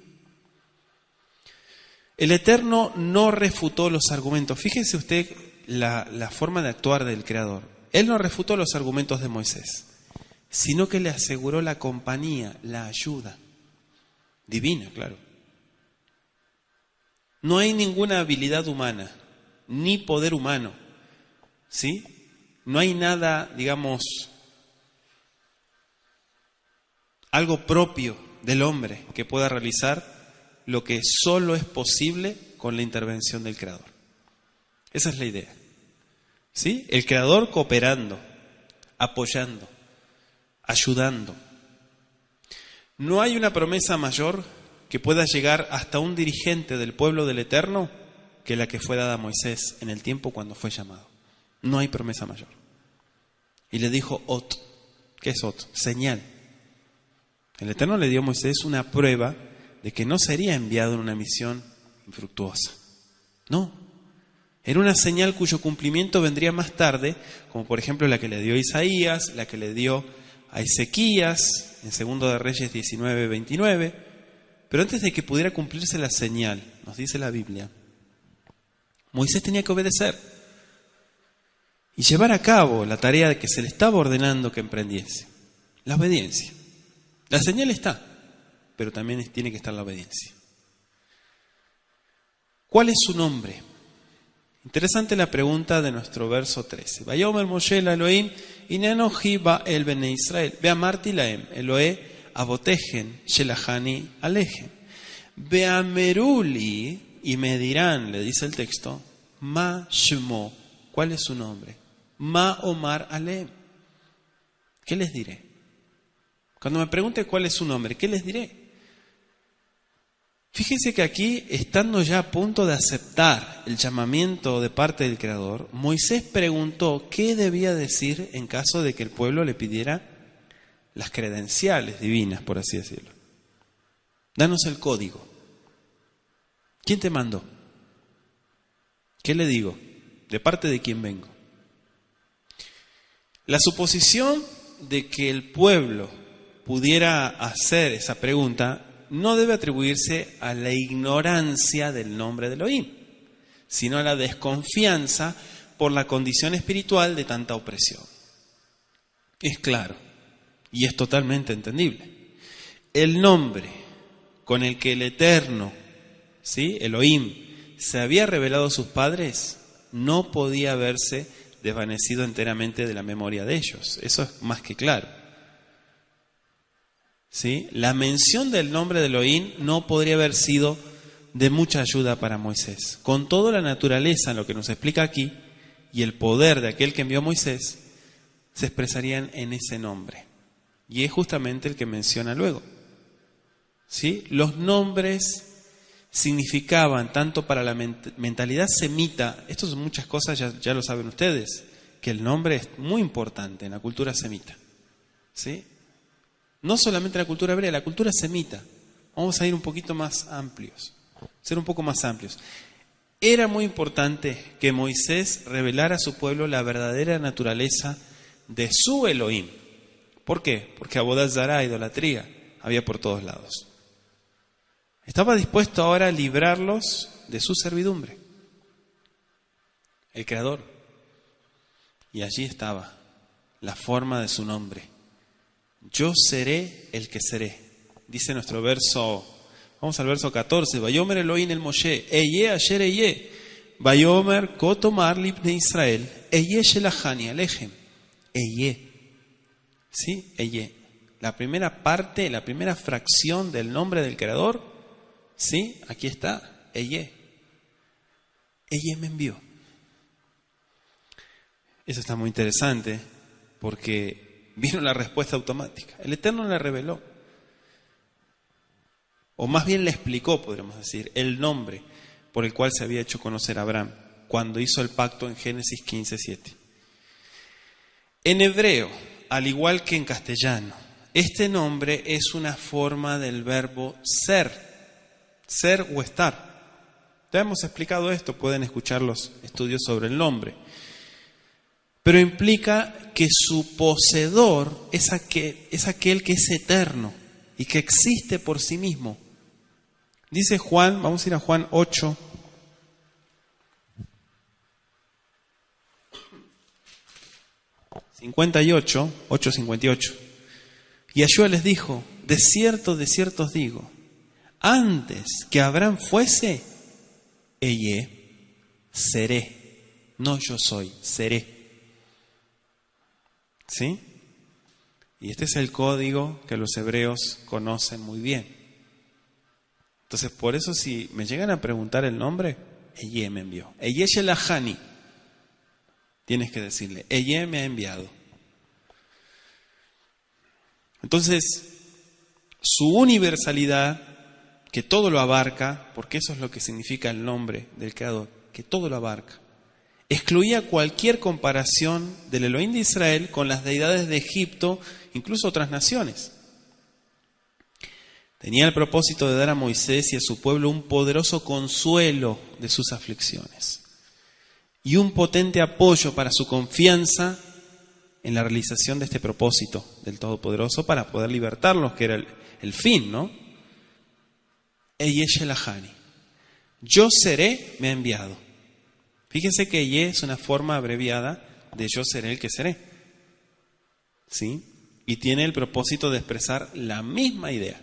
El Eterno no refutó los argumentos. Fíjese usted la forma de actuar del Creador. Él no refutó los argumentos de Moisés, sino que le aseguró la compañía, la ayuda. Divina, claro. No hay ninguna habilidad humana, ni poder humano, ¿sí? No hay nada, digamos, algo propio del hombre que pueda realizar lo que solo es posible con la intervención del Creador. Esa es la idea, ¿sí? El Creador cooperando, apoyando, ayudando. No hay una promesa mayor que pueda llegar hasta un dirigente del pueblo del Eterno que la que fue dada a Moisés en el tiempo cuando fue llamado. No hay promesa mayor. Y le dijo Ot. ¿Qué es Ot? Señal. El Eterno le dio a Moisés una prueba de que no sería enviado en una misión infructuosa. No. Era una señal cuyo cumplimiento vendría más tarde, como por ejemplo la que le dio a Isaías, la que le dio a Ezequías, en 2 de Reyes 19:29. Pero antes de que pudiera cumplirse la señal, nos dice la Biblia, Moisés tenía que obedecer y llevar a cabo la tarea que se le estaba ordenando que emprendiese. La obediencia. La señal está, pero también tiene que estar la obediencia. ¿Cuál es su nombre? Interesante la pregunta de nuestro verso 13. Vayomer Moshe la Elohim inenoji ba el bene Israel. Veamarti laem Elohe abotegen shelahani alejem. Veameruli, y me dirán, le dice el texto, ma shmo, ¿cuál es su nombre? Ma omar alem. ¿Qué les diré? Cuando me pregunte cuál es su nombre, ¿qué les diré? Fíjense que aquí, estando ya a punto de aceptar el llamamiento de parte del Creador, Moisés preguntó qué debía decir en caso de que el pueblo le pidiera las credenciales divinas, por así decirlo. Danos el código. ¿Quién te mandó? ¿Qué le digo? ¿De parte de quién vengo? La suposición de que el pueblo pudiera hacer esa pregunta no debe atribuirse a la ignorancia del nombre de Elohim, sino a la desconfianza por la condición espiritual de tanta opresión. Es claro, y es totalmente entendible. El nombre con el que el Eterno, ¿sí? Elohim, se había revelado a sus padres, no podía haberse desvanecido enteramente de la memoria de ellos. Eso es más que claro. ¿Sí? La mención del nombre de Elohim no podría haber sido de mucha ayuda para Moisés. Con toda la naturaleza, lo que nos explica aquí, y el poder de aquel que envió a Moisés, se expresarían en ese nombre. Y es justamente el que menciona luego. ¿Sí? Los nombres significaban tanto para la mentalidad semita, esto son muchas cosas, ya lo saben ustedes, que el nombre es muy importante en la cultura semita. ¿Sí? No solamente la cultura hebrea, la cultura semita. Vamos a ir un poquito más amplios, ser un poco más amplios. Era muy importante que Moisés revelara a su pueblo la verdadera naturaleza de su Elohim. ¿Por qué? Porque Abodá Zará, idolatría, había por todos lados. Estaba dispuesto ahora a librarlos de su servidumbre. El Creador. Y allí estaba la forma de su nombre. Yo seré el que seré. Dice nuestro verso, vamos al verso 14. Vayomer Elohim el Moshe, Eye asher Eye. Vayomer kotomar libne Israel, Eye shelahani alejem. Eye. ¿Sí? Eye. La primera parte, la primera fracción del nombre del Creador, ¿sí? Aquí está, Eye. Eye me envió. Eso está muy interesante porque vino la respuesta automática. El Eterno le reveló, o más bien le explicó, podríamos decir, el nombre por el cual se había hecho conocer a Abraham cuando hizo el pacto en Génesis 15:7. En hebreo, al igual que en castellano, este nombre es una forma del verbo ser o estar. Ya hemos explicado esto, pueden escuchar los estudios sobre el nombre. Pero implica que su poseedor es aquel que es eterno y que existe por sí mismo. Dice Juan, vamos a ir a Juan 8. ...58, 8:58... Y Yeshua les dijo: de cierto os digo, antes que Abraham fuese, seré. No yo soy, seré. ¿Sí? Y este es el código que los hebreos conocen muy bien. Entonces, por eso si me llegan a preguntar el nombre, Eye me envió. Eye Shelahani. Tienes que decirle, Eye me ha enviado. Entonces, su universalidad, que todo lo abarca, porque eso es lo que significa el nombre del Creador, que todo lo abarca, excluía cualquier comparación del Elohim de Israel con las deidades de Egipto, incluso otras naciones. Tenía el propósito de dar a Moisés y a su pueblo un poderoso consuelo de sus aflicciones y un potente apoyo para su confianza en la realización de este propósito del Todopoderoso para poder libertarlos, que era el fin, ¿no? Eye Shelahani. Yo seré, me ha enviado. Fíjense que Eye es una forma abreviada de yo seré el que seré. ¿Sí? Y tiene el propósito de expresar la misma idea.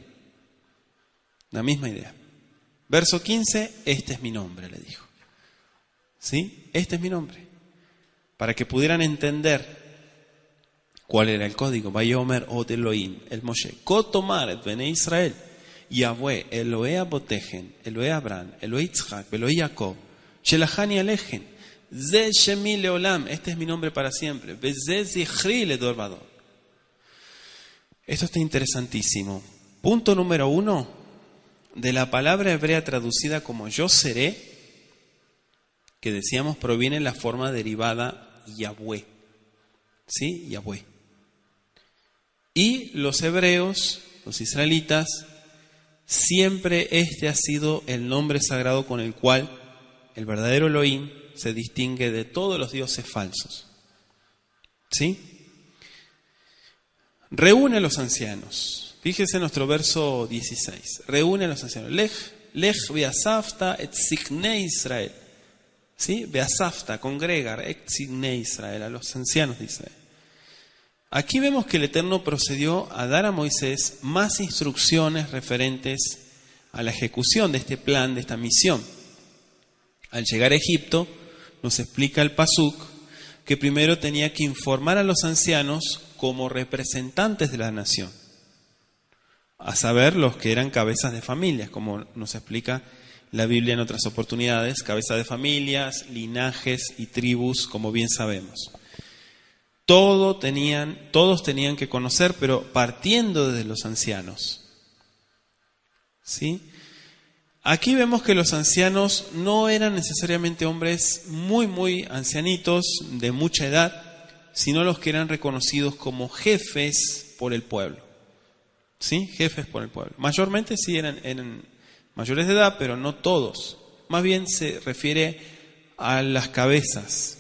La misma idea. Verso 15, este es mi nombre, le dijo. ¿Sí? Este es mi nombre. Para que pudieran entender cuál era el código. Vayomer od Elohim, el Moshe. Kotomar et bene Israel. Yahweh, Elohe Abotejen, Elohe Abraham, Elohe Yitzhak, Elohe Jacob. Shelahani alejen. Ze shemi leolam. Este es mi nombre para siempre. Beze zichri ledor vador. Esto está interesantísimo. Punto número 1. De la palabra hebrea traducida como yo seré, que decíamos proviene la forma derivada Yahweh. ¿Sí? Yahweh. Y los hebreos, los israelitas, siempre este ha sido el nombre sagrado con el cual el verdadero Elohim se distingue de todos los dioses falsos. ¿Sí? Reúne a los ancianos. Fíjese en nuestro verso 16. Reúne a los ancianos. Lech beasafta et signe Israel. ¿Sí? Beasafta, congregar, et signe Israel, a los ancianos de Israel. Aquí vemos que el Eterno procedió a dar a Moisés más instrucciones referentes a la ejecución de este plan, de esta misión. Al llegar a Egipto, nos explica el Pasuk que primero tenía que informar a los ancianos como representantes de la nación, a saber, los que eran cabezas de familias, como nos explica la Biblia en otras oportunidades, cabezas de familias, linajes y tribus, como bien sabemos. Todos tenían que conocer, pero partiendo desde los ancianos. ¿Sí? Aquí vemos que los ancianos no eran necesariamente hombres muy ancianitos, de mucha edad, sino los que eran reconocidos como jefes por el pueblo. ¿Sí? Jefes por el pueblo. Mayormente sí eran mayores de edad, pero no todos. Más bien se refiere a las cabezas.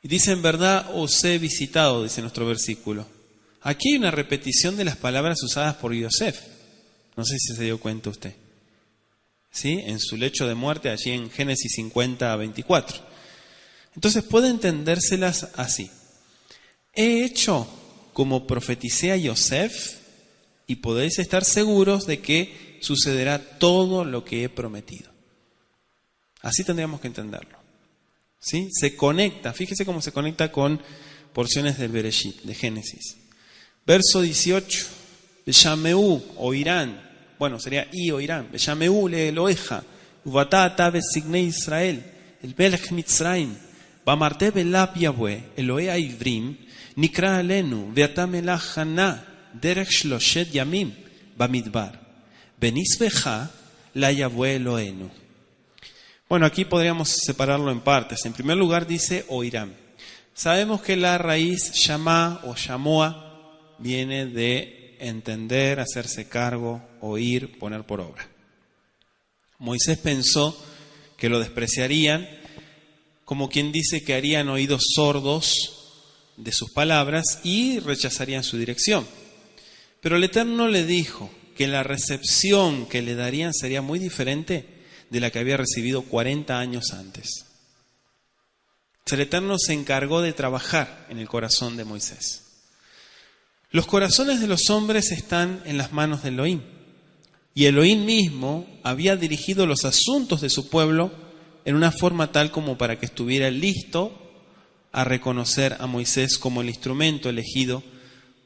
Y dice, en verdad os he visitado, dice nuestro versículo. Aquí hay una repetición de las palabras usadas por Yosef. No sé si se dio cuenta usted. ¿Sí? En su lecho de muerte, allí en Génesis 50:24. Entonces puede entendérselas así. He hecho como profeticé a Yosef, y podéis estar seguros de que sucederá todo lo que he prometido. Así tendríamos que entenderlo. ¿Sí? Se conecta, fíjese cómo se conecta con porciones del Bereshit, de Génesis. Verso 18. Beshameu, oirán. Bueno, sería y oirán. Beshameu le Eloheja. Uvatata besigne Israel. El Belech Mitzrayim. Bamarte belab Yahweh. Elohe Aivrim. Nikra alenu. Veata melach hana. Derech shloshet yamim. Bamidbar. Benisbeja la Yahweh Elohenu. Bueno, aquí podríamos separarlo en partes. En primer lugar dice oirán. Sabemos que la raíz shamá o shamoa viene de entender, hacerse cargo, oír, poner por obra. Moisés pensó que lo despreciarían, como quien dice que harían oídos sordos de sus palabras y rechazarían su dirección. Pero el Eterno le dijo que la recepción que le darían sería muy diferente de la que había recibido 40 años antes. El Eterno se encargó de trabajar en el corazón de Moisés. Los corazones de los hombres están en las manos de Elohim. Y Elohim mismo había dirigido los asuntos de su pueblo en una forma tal como para que estuviera listo a reconocer a Moisés como el instrumento elegido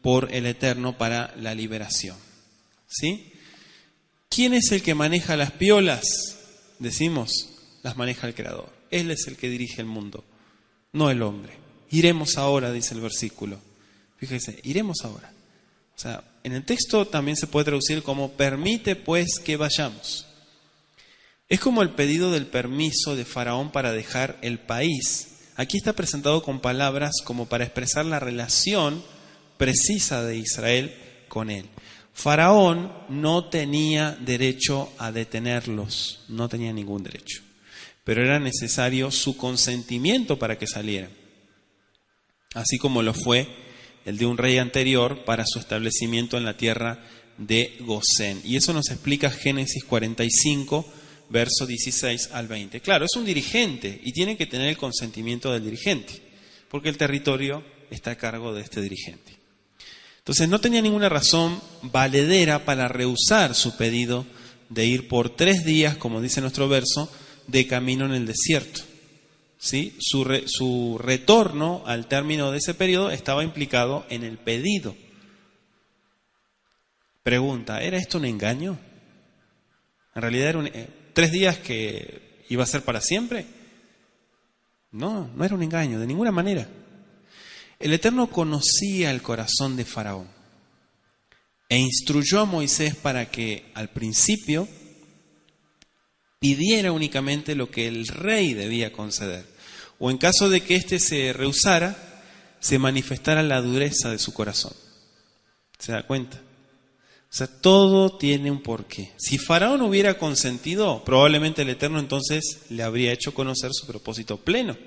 por el Eterno para la liberación. ¿Sí? ¿Quién es el que maneja las piolas? Decimos, las maneja el Creador. Él es el que dirige el mundo, no el hombre. Iremos ahora, dice el versículo. Fíjese, iremos ahora. O sea, en el texto también se puede traducir como permite pues que vayamos. Es como el pedido del permiso de Faraón para dejar el país. Aquí está presentado con palabras como para expresar la relación precisa de Israel con él. Faraón no tenía derecho a detenerlos, no tenía ningún derecho, pero era necesario su consentimiento para que salieran, así como lo fue el de un rey anterior para su establecimiento en la tierra de Gosén. Y eso nos explica Génesis 45, verso 16 al 20. Claro, es un dirigente y tiene que tener el consentimiento del dirigente, porque el territorio está a cargo de este dirigente. Entonces no tenía ninguna razón valedera para rehusar su pedido de ir por 3 días, como dice nuestro verso, de camino en el desierto. ¿Sí? Su retorno al término de ese periodo estaba implicado en el pedido. Pregunta, ¿era esto un engaño? ¿En realidad eran 3 días que iba a ser para siempre? No, no era un engaño, de ninguna manera. El Eterno conocía el corazón de Faraón e instruyó a Moisés para que al principio pidiera únicamente lo que el rey debía conceder, o en caso de que éste se rehusara, se manifestara la dureza de su corazón. ¿Se da cuenta? O sea, todo tiene un porqué. Si Faraón hubiera consentido, probablemente el Eterno entonces le habría hecho conocer su propósito pleno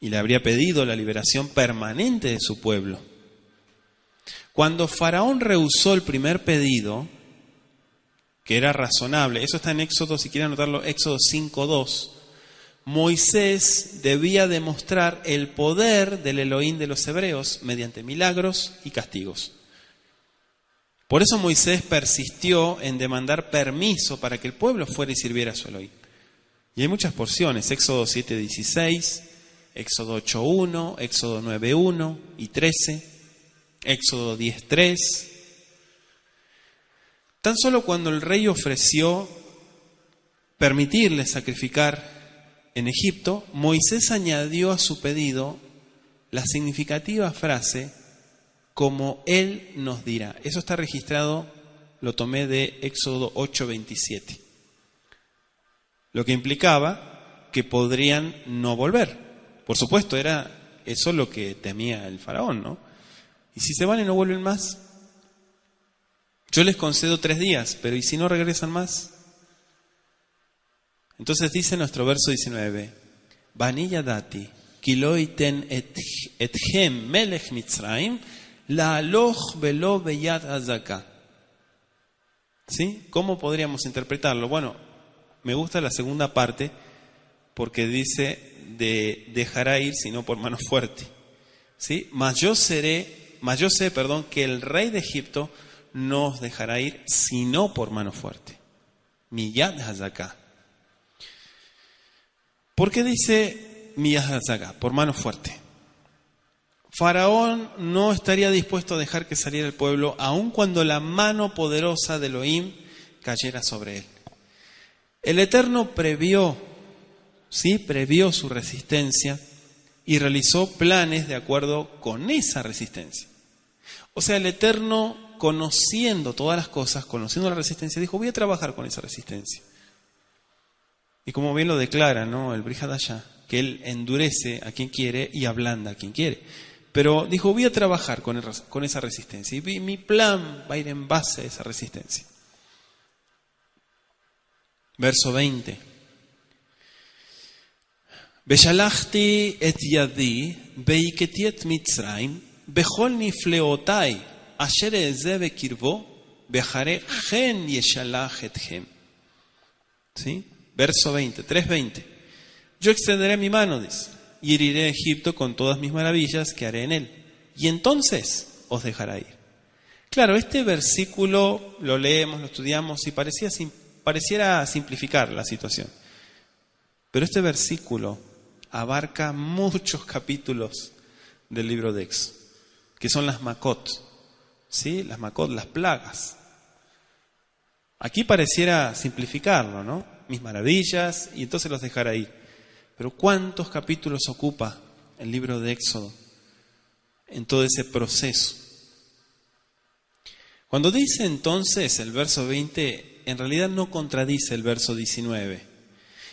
y le habría pedido la liberación permanente de su pueblo. Cuando Faraón rehusó el primer pedido, que era razonable, eso está en Éxodo, si quieren anotarlo, Éxodo 5:2, Moisés debía demostrar el poder del Elohim de los hebreos mediante milagros y castigos. Por eso Moisés persistió en demandar permiso para que el pueblo fuera y sirviera a su Elohim. Y hay muchas porciones, Éxodo 7:16, Éxodo 8:1, Éxodo 9:1 y 13, Éxodo 10:3. Tan solo cuando el rey ofreció permitirle sacrificar en Egipto, Moisés añadió a su pedido la significativa frase, como Él nos dirá. Eso está registrado, lo tomé de Éxodo 8:27. Lo que implicaba que podrían no volver. Por supuesto, era eso lo que temía el faraón, ¿no? ¿Y si se van y no vuelven más? Yo les concedo 3 días, pero ¿y si no regresan más? Entonces dice nuestro verso 19, Bani yadati, ki lo iten etchem melech Mitzrayim, la aloch velo beyad azaka. ¿Sí? ¿Cómo podríamos interpretarlo? Bueno, me gusta la segunda parte, porque dice de dejará ir, sino por mano fuerte. ¿Sí? Mas yo sé, que el rey de Egipto no os dejará ir, sino por mano fuerte. Miyad hazaka. ¿Por qué dice Miyad hazaka? Por mano fuerte. Faraón no estaría dispuesto a dejar que saliera el pueblo, aun cuando la mano poderosa de Elohim cayera sobre él. El Eterno previó su resistencia y realizó planes de acuerdo con esa resistencia. O sea, el Eterno, conociendo todas las cosas, conociendo la resistencia, dijo, voy a trabajar con esa resistencia. Y como bien lo declara, ¿no?, el Brit Hadashah, que Él endurece a quien quiere y ablanda a quien quiere. Pero dijo, voy a trabajar con esa resistencia. Y mi plan va a ir en base a esa resistencia. Verso 20. Beshalachti et yadi beiketi et Mitzrayim bechol nifleotai asher eze bekirbo bejare gen yeshalach etchem. ¿Sí? Verso 20, 3:20. Yo extenderé mi mano, dice, y heriré a Egipto con todas mis maravillas que haré en él, y entonces os dejará ir. Claro, este versículo lo leemos, lo estudiamos y pareciera simplificar la situación. Pero este versículo abarca muchos capítulos del libro de Éxodo, que son las Makot, ¿sí? Las Makot, las plagas. Aquí pareciera simplificarlo, ¿no? Mis maravillas, y entonces los dejará ir. Pero ¿cuántos capítulos ocupa el libro de Éxodo en todo ese proceso? Cuando dice entonces el verso 20, en realidad no contradice el verso 19.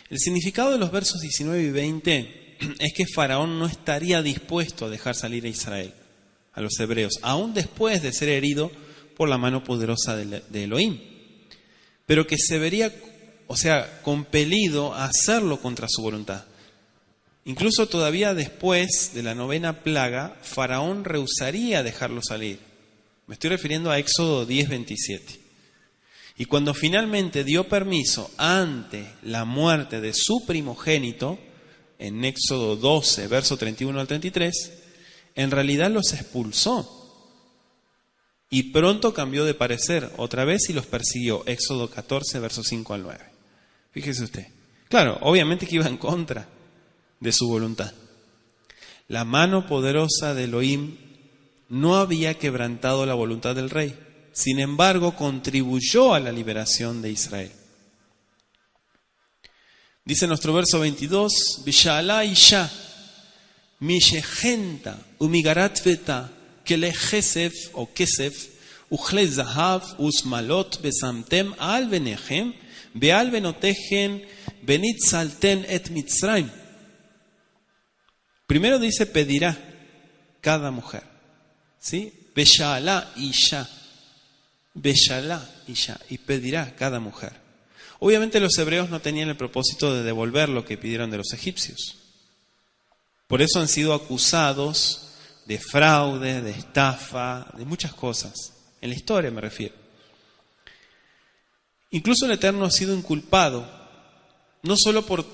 El significado de los versos 19 y 20 es que Faraón no estaría dispuesto a dejar salir a Israel, a los hebreos, aún después de ser herido por la mano poderosa de Elohim, pero que se vería, compelido a hacerlo contra su voluntad. Incluso todavía después de la 9ª plaga, Faraón rehusaría dejarlo salir. Me estoy refiriendo a Éxodo 10:27. Y cuando finalmente dio permiso ante la muerte de su primogénito, en Éxodo 12, verso 31 al 33, en realidad los expulsó. Y pronto cambió de parecer otra vez y los persiguió. Éxodo 14, verso 5 al 9. Fíjese usted. Claro, obviamente que iba en contra de su voluntad. La mano poderosa de Elohim no había quebrantado la voluntad del rey. Sin embargo, contribuyó a la liberación de Israel. Dice nuestro verso 22, Bishala isha, mishegenta, umigarat veta, kele chesef o kesef, uchle zahav, usmalot besamtem al benechem, beal benotejen, benit salten et Mitzrayim. Primero dice pedirá cada mujer. ¿Sí? Beshalá isha. Beshalá isha. Y pedirá cada mujer. Obviamente los hebreos no tenían el propósito de devolver lo que pidieron de los egipcios. Por eso han sido acusados de fraude, de estafa, de muchas cosas. En la historia me refiero. Incluso el Eterno ha sido inculpado, no solo por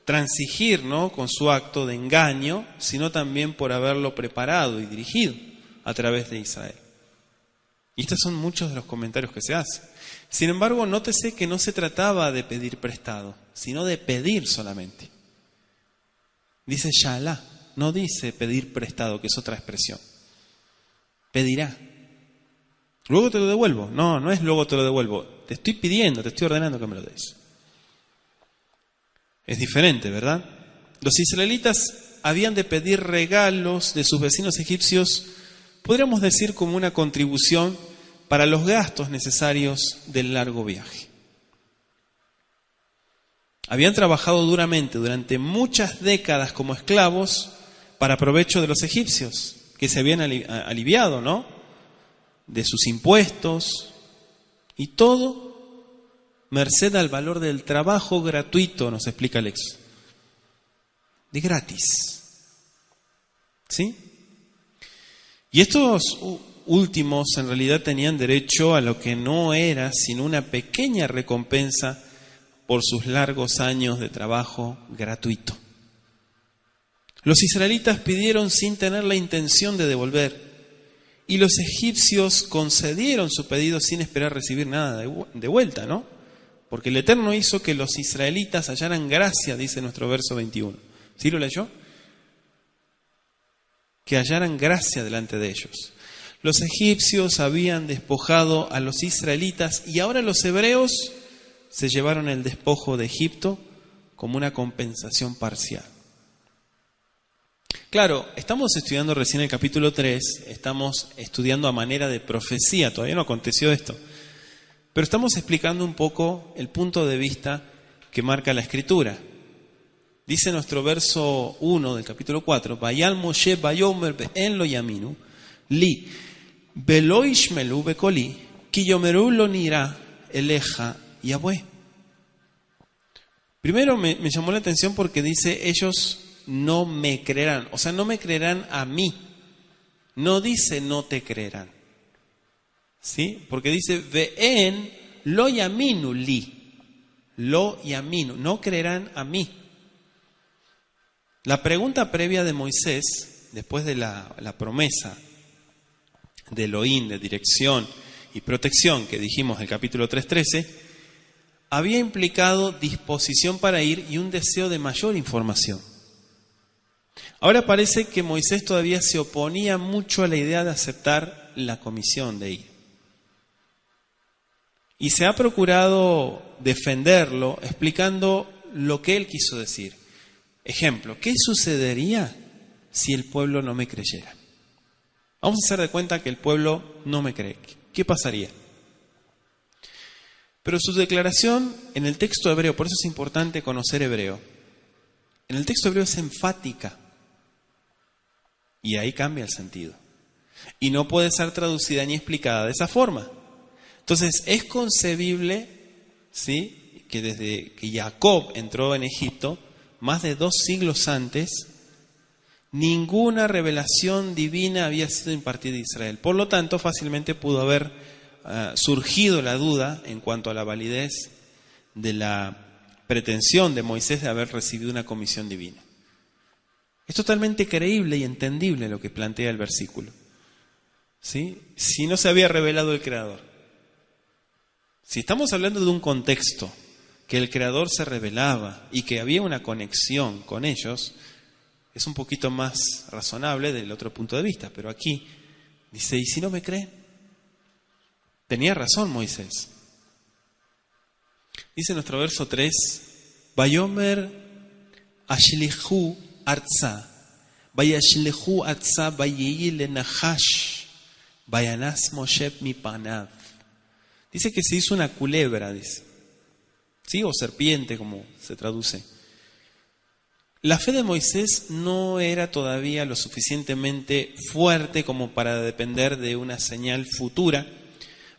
transigir, ¿no?, con su acto de engaño, sino también por haberlo preparado y dirigido a través de Israel. Y estos son muchos de los comentarios que se hacen. Sin embargo, nótese que no se trataba de pedir prestado, sino de pedir solamente. Dice Shalá, no dice pedir prestado, que es otra expresión. Pedirá. Luego te lo devuelvo. No, no es luego te lo devuelvo. Te estoy pidiendo, te estoy ordenando que me lo des. Es diferente, ¿verdad? Los israelitas habían de pedir regalos de sus vecinos egipcios, podríamos decir como una contribución para los gastos necesarios del largo viaje. Habían trabajado duramente durante muchas décadas como esclavos para provecho de los egipcios, que se habían aliviado, ¿no?, de sus impuestos, y todo merced al valor del trabajo gratuito, nos explica el Éxodo. De gratis. ¿Sí? Y estos últimos en realidad tenían derecho a lo que no era sino una pequeña recompensa por sus largos años de trabajo gratuito. Los israelitas pidieron sin tener la intención de devolver, y los egipcios concedieron su pedido sin esperar recibir nada de vuelta, ¿no? Porque el Eterno hizo que los israelitas hallaran gracia, dice nuestro verso 21. ¿Sí lo leyó? Que hallaran gracia delante de ellos. Los egipcios habían despojado a los israelitas y ahora los hebreos se llevaron el despojo de Egipto como una compensación parcial. Claro, estamos estudiando recién el capítulo 3, estamos estudiando a manera de profecía, todavía no aconteció esto. Pero estamos explicando un poco el punto de vista que marca la Escritura. Dice nuestro verso 1 del capítulo 4, Vayal Moshe Bayomer Be'en lo yaminu, Li, Belo ishmelu bekoli, Ki yomeru lo nira, Eleja Yahweh. Primero me llamó la atención porque dice, ellos no me creerán. O sea, no me creerán a mí. No dice no te creerán. ¿Sí? Porque dice, ve'en lo yaminu li. Lo yaminu. No creerán a mí. La pregunta previa de Moisés, después de la promesa de Elohim, de dirección y protección que dijimos en el capítulo 3:13, había implicado disposición para ir y un deseo de mayor información. Ahora parece que Moisés todavía se oponía mucho a la idea de aceptar la comisión de ir. Y se ha procurado defenderlo explicando lo que él quiso decir. Ejemplo, ¿qué sucedería si el pueblo no me creyera? Vamos a hacer de cuenta que el pueblo no me cree. ¿Qué pasaría? Pero su declaración en el texto hebreo, por eso es importante conocer hebreo, en el texto hebreo es enfática. Y ahí cambia el sentido. Y no puede ser traducida ni explicada de esa forma. Entonces, es concebible, ¿sí?, que desde que Jacob entró en Egipto, más de 2 siglos antes, ninguna revelación divina había sido impartida a Israel. Por lo tanto, fácilmente pudo haber surgido la duda en cuanto a la validez de la pretensión de Moisés de haber recibido una comisión divina. Es totalmente creíble y entendible lo que plantea el versículo. ¿Sí? Si no se había revelado el Creador. Si estamos hablando de un contexto que el Creador se revelaba y que había una conexión con ellos, es un poquito más razonable del otro punto de vista. Pero aquí dice, ¿y si no me creen? Tenía razón Moisés. Dice nuestro verso 3, Vayomer ashlihu arza, vayashlihu arza vayeyi lenahash, vayanas Moshe mipanav. Dice que se hizo una culebra, dice. ¿Sí? O serpiente, como se traduce. La fe de Moisés no era todavía lo suficientemente fuerte como para depender de una señal futura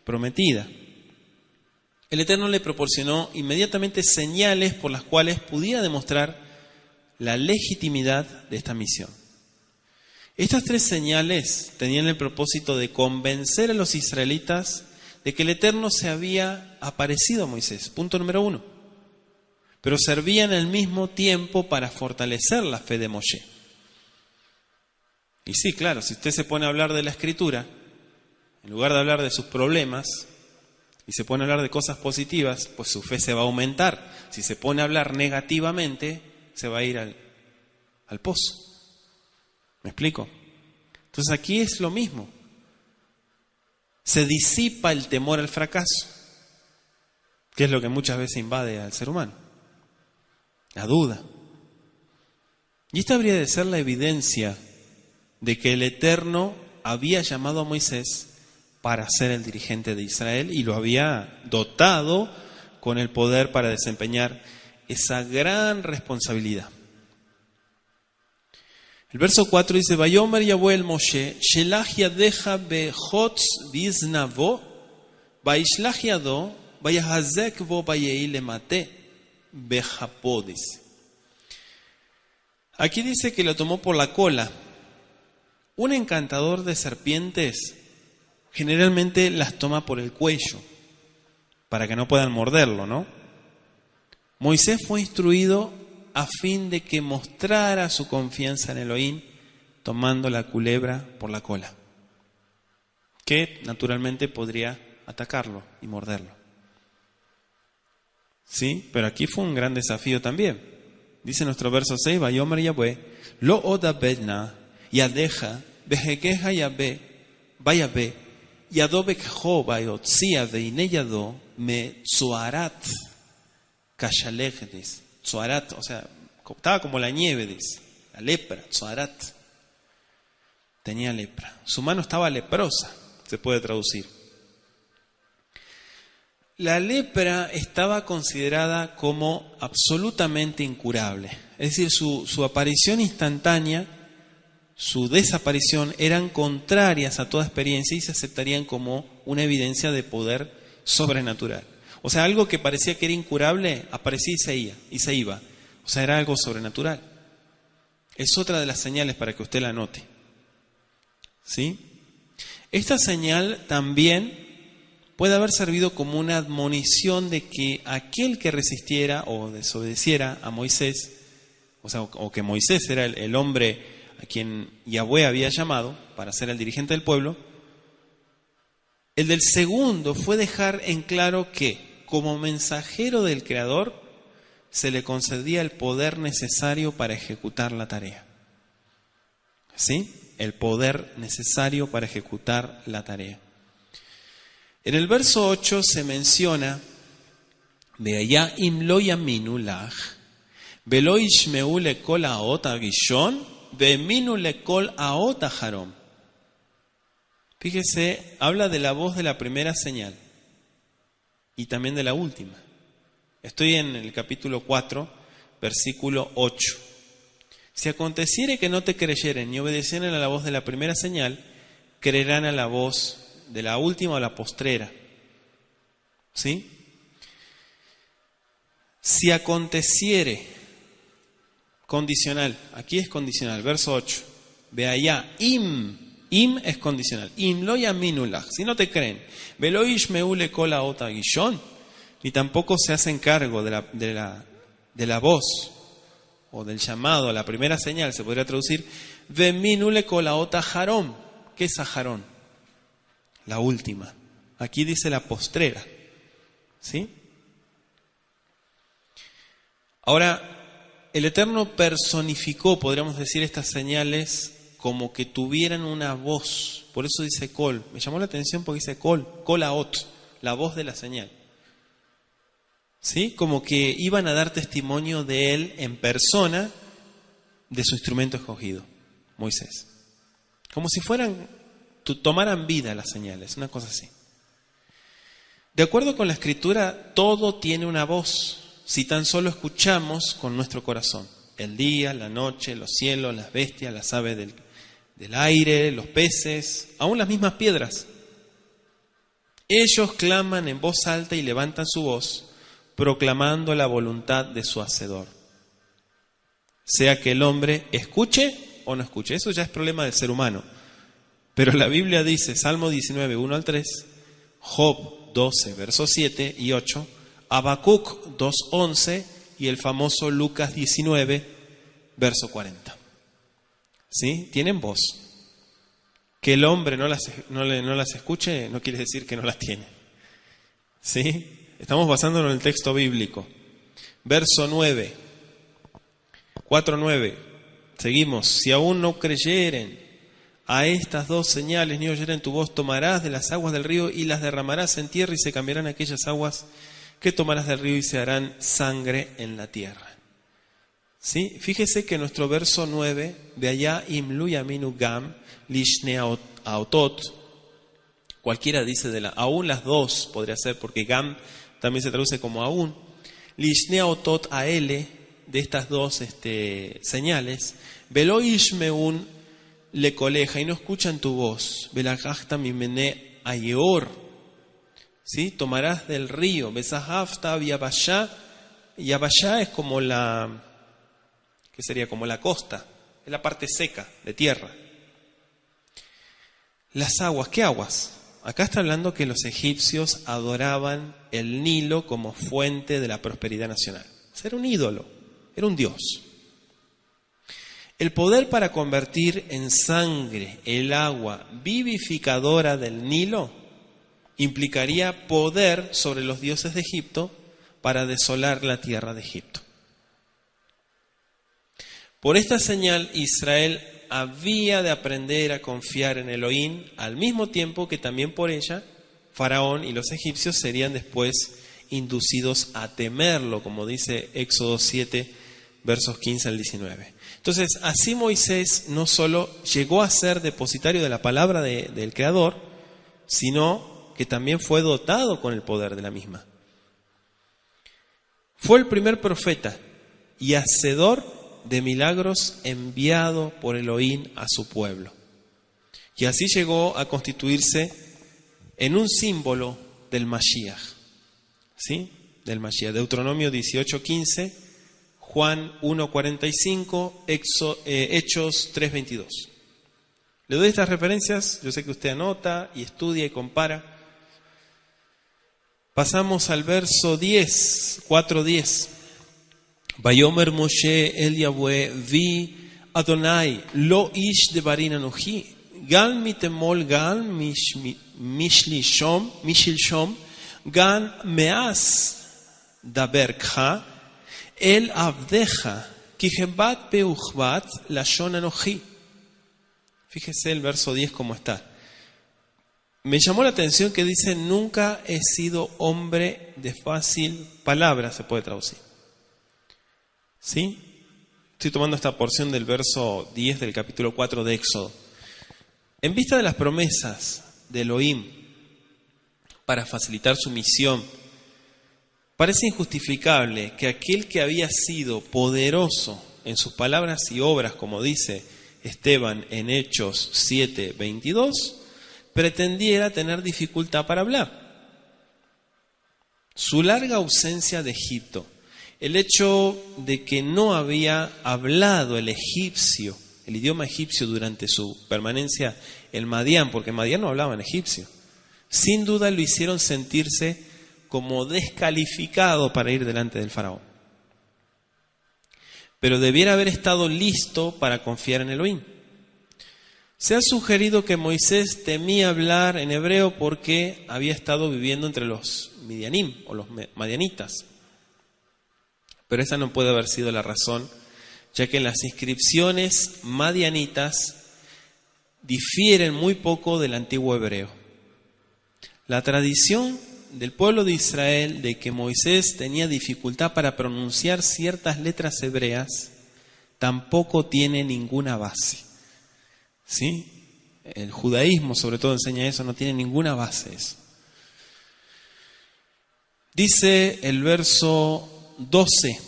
prometida. El Eterno le proporcionó inmediatamente señales por las cuales pudiera demostrar la legitimidad de esta misión. Estas 3 señales tenían el propósito de convencer a los israelitas de que el Eterno se había aparecido a Moisés. Punto número 1. Pero servían al mismo tiempo para fortalecer la fe de Moshe. Y sí, claro, si usted se pone a hablar de la Escritura, en lugar de hablar de sus problemas, y se pone a hablar de cosas positivas, pues su fe se va a aumentar. Si se pone a hablar negativamente, se va a ir al pozo. ¿Me explico? Entonces aquí es lo mismo. Se disipa el temor al fracaso, que es lo que muchas veces invade al ser humano. La duda. Y esta habría de ser la evidencia de que el Eterno había llamado a Moisés para ser el dirigente de Israel y lo había dotado con el poder para desempeñar esa gran responsabilidad. El verso 4 dice, Vayomer Yahweh el Moshe, Shelach yadecha bechotz biznavo, vaishlach yado, vayahazek vo vayei lemate, bejapodis. Aquí dice que lo tomó por la cola. Un encantador de serpientes generalmente las toma por el cuello, para que no puedan morderlo, ¿no? Moisés fue instruido a fin de que mostrara su confianza en Elohim, tomando la culebra por la cola, que naturalmente podría atacarlo y morderlo. ¿Sí? Pero aquí fue un gran desafío también. Dice nuestro verso 6, Vayomer Yahweh, lo odabedna, yadeja, bejekeja Yahweh, vayabe, yadobe kejo, vayotzia, veine yado, me tzuarat, kashalejdes. Tzuarat, o sea, estaba como la nieve, dice, la lepra, tzuarat. Tenía lepra. Su mano estaba leprosa, se puede traducir. La lepra estaba considerada como absolutamente incurable. Es decir, su aparición instantánea, su desaparición eran contrarias a toda experiencia y se aceptarían como una evidencia de poder sobrenatural. O sea, algo que parecía que era incurable, aparecía y se iba. O sea, era algo sobrenatural. Es otra de las señales para que usted la note. ¿Sí? Esta señal también puede haber servido como una admonición de que aquel que resistiera o desobedeciera a Moisés, o que Moisés era el hombre a quien Yahweh había llamado para ser el dirigente del pueblo, el del segundo fue dejar en claro que, como mensajero del Creador, se le concedía el poder necesario para ejecutar la tarea. ¿Sí? El poder necesario para ejecutar la tarea. En el verso 8 se menciona: Veaya im lo yaminu lach, velo yishmeu lekol haot hagishon, ve'eminu lekol haot hajarom. Fíjese, habla de la voz de la primera señal y también de la última. Estoy en el capítulo 4, versículo 8. Si aconteciere que no te creyeren ni obedecieren a la voz de la primera señal, creerán a la voz de la última o la postrera. ¿Sí? Si aconteciere, condicional, aquí es condicional, verso 8. Ve allá, im es condicional. Im lo yaminu lach, si no te creen. Velo yishmeu lekol haot hagishon, ni tampoco se hacen cargo de la voz o del llamado a la primera señal, se podría traducir ve'eminu lekol haot hajarom. ¿Qué es hajarón? La última. Aquí dice la postrera. ¿Sí? Ahora, el Eterno personificó, podríamos decir, estas señales como que tuvieran una voz. Por eso dice kol. Me llamó la atención porque dice kol haot, la voz de la señal. ¿Sí? Como que iban a dar testimonio de él en persona, de su instrumento escogido, Moisés. Como si tomaran vida las señales, una cosa así. De acuerdo con la Escritura, todo tiene una voz, si tan solo escuchamos con nuestro corazón. El día, la noche, los cielos, las bestias, las aves del aire, los peces, aún las mismas piedras. Ellos claman en voz alta y levantan su voz, proclamando la voluntad de su Hacedor. Sea que el hombre escuche o no escuche, eso ya es problema del ser humano. Pero la Biblia dice, Salmo 19, 1 al 3, Job 12, versos 7 y 8, Habacuc 2, 11 y el famoso Lucas 19, verso 40. ¿Sí? Tienen voz. Que el hombre no las escuche no quiere decir que no las tiene. ¿Sí? Estamos basándonos en el texto bíblico. Verso 9, 4:9. Seguimos. Si aún no creyeren a estas dos señales, ni oyeren tu voz, tomarás de las aguas del río y las derramarás en tierra y se cambiarán aquellas aguas que tomarás del río y se harán sangre en la tierra. ¿Sí? Fíjese que nuestro verso 9, de allá imlu yaminu gam, lishne aotot, cualquiera dice aún las dos podría ser, porque gam también se traduce como aún, lishne aotot aele, de estas dos señales, velo ishmeun le coleja y no escuchan tu voz, velagachta mimene ayeor, ¿sí? Tomarás del río, besahafta yabashá, yabashá es como ¿qué sería? Como la costa, es la parte seca de tierra. Las aguas, ¿qué aguas? Acá está hablando que los egipcios adoraban el Nilo como fuente de la prosperidad nacional. Era un ídolo, era un dios. El poder para convertir en sangre el agua vivificadora del Nilo implicaría poder sobre los dioses de Egipto para desolar la tierra de Egipto. Por esta señal, Israel había de aprender a confiar en Elohim, al mismo tiempo que también por ella, Faraón y los egipcios serían después inducidos a temerlo, como dice Éxodo 7, versos 15 al 19. Entonces, así Moisés no solo llegó a ser depositario de la palabra del Creador, sino que también fue dotado con el poder de la misma. Fue el primer profeta y hacedor de milagros enviado por Elohim a su pueblo. Y así llegó a constituirse en un símbolo del Mashiach. ¿sí? Del Mashiach. Deuteronomio 18:15, Juan 1:45, Hechos 3:22. Le doy estas referencias, yo sé que usted anota y estudia y compara. Pasamos al verso 10, 4:10. Vayomer Moshe el Yahweh vi Adonai lo ish de barin anochi gal mitemol gal mishilshom gal meas daberkha el avdeja kihebat peuchbat lashon anochi. Fíjese el verso 10 cómo está. Me llamó la atención que dice: nunca he sido hombre de fácil palabra, se puede traducir. ¿Sí? Estoy tomando esta porción del verso 10 del capítulo 4 de Éxodo. En vista de las promesas de Elohim para facilitar su misión, parece injustificable que aquel que había sido poderoso en sus palabras y obras, como dice Esteban en Hechos 7:22, pretendiera tener dificultad para hablar. Su larga ausencia de Egipto, el hecho de que no había hablado el egipcio, el idioma egipcio durante su permanencia en Madián, porque en Madián no hablaban egipcio, sin duda lo hicieron sentirse como descalificado para ir delante del faraón. Pero debiera haber estado listo para confiar en Elohim. Se ha sugerido que Moisés temía hablar en hebreo porque había estado viviendo entre los midianim o los madianitas. Pero esa no puede haber sido la razón, ya que en las inscripciones madianitas difieren muy poco del antiguo hebreo. La tradición del pueblo de Israel de que Moisés tenía dificultad para pronunciar ciertas letras hebreas tampoco tiene ninguna base. ¿Sí? El judaísmo sobre todo enseña eso, no tiene ninguna base eso. Dice el verso 12: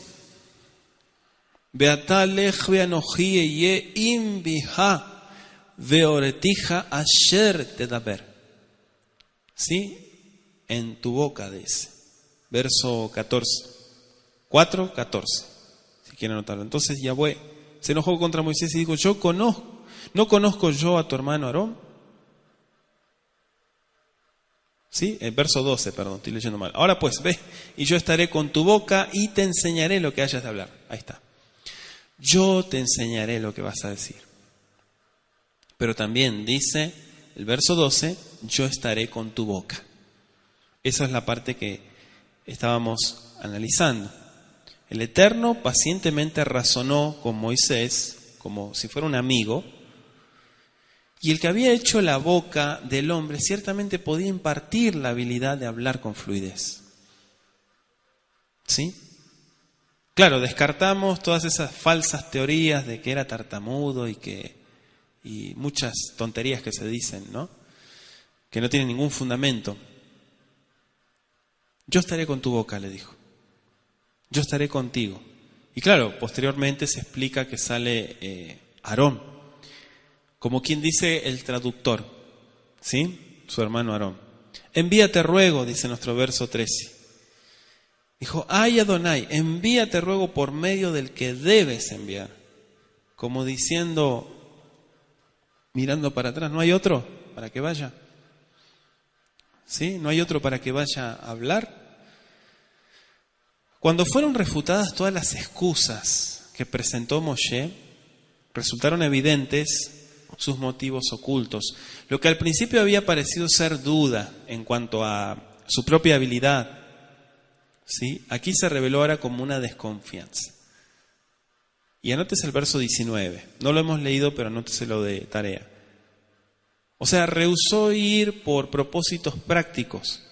Beatalech beanochi eye im biha veoretija asher tedaber. ¿Sí? En tu boca, dice. Verso 14. 4:14. Si quieren anotarlo. Entonces Yahweh se enojó contra Moisés y dijo: ¿no conozco yo a tu hermano Aarón? ¿Sí? El verso 12, perdón, estoy leyendo mal. Ahora pues, ve, y yo estaré con tu boca y te enseñaré lo que hayas de hablar. Ahí está. Yo te enseñaré lo que vas a decir. Pero también dice el verso 12: yo estaré con tu boca. Esa es la parte que estábamos analizando. El Eterno pacientemente razonó con Moisés como si fuera un amigo, y el que había hecho la boca del hombre ciertamente podía impartir la habilidad de hablar con fluidez. ¿Sí? Claro, descartamos todas esas falsas teorías de que era tartamudo y muchas tonterías que se dicen, ¿no? Que no tienen ningún fundamento. Yo estaré con tu boca, le dijo. Yo estaré contigo. Y claro, posteriormente se explica que sale Aarón, como quien dice el traductor, ¿sí? Su hermano Aarón. Envíate ruego, dice nuestro verso 13. Dijo: ay Adonai, envíate ruego por medio del que debes enviar. Como diciendo, mirando para atrás, ¿no hay otro para que vaya? ¿Sí? ¿No hay otro para que vaya a hablar? Cuando fueron refutadas todas las excusas que presentó Moshe, resultaron evidentes sus motivos ocultos. Lo que al principio había parecido ser duda en cuanto a su propia habilidad, ¿sí? Aquí se reveló ahora como una desconfianza. Y anótese el verso 19. No lo hemos leído, pero anóteselo de tarea. O sea, rehusó ir por propósitos prácticos.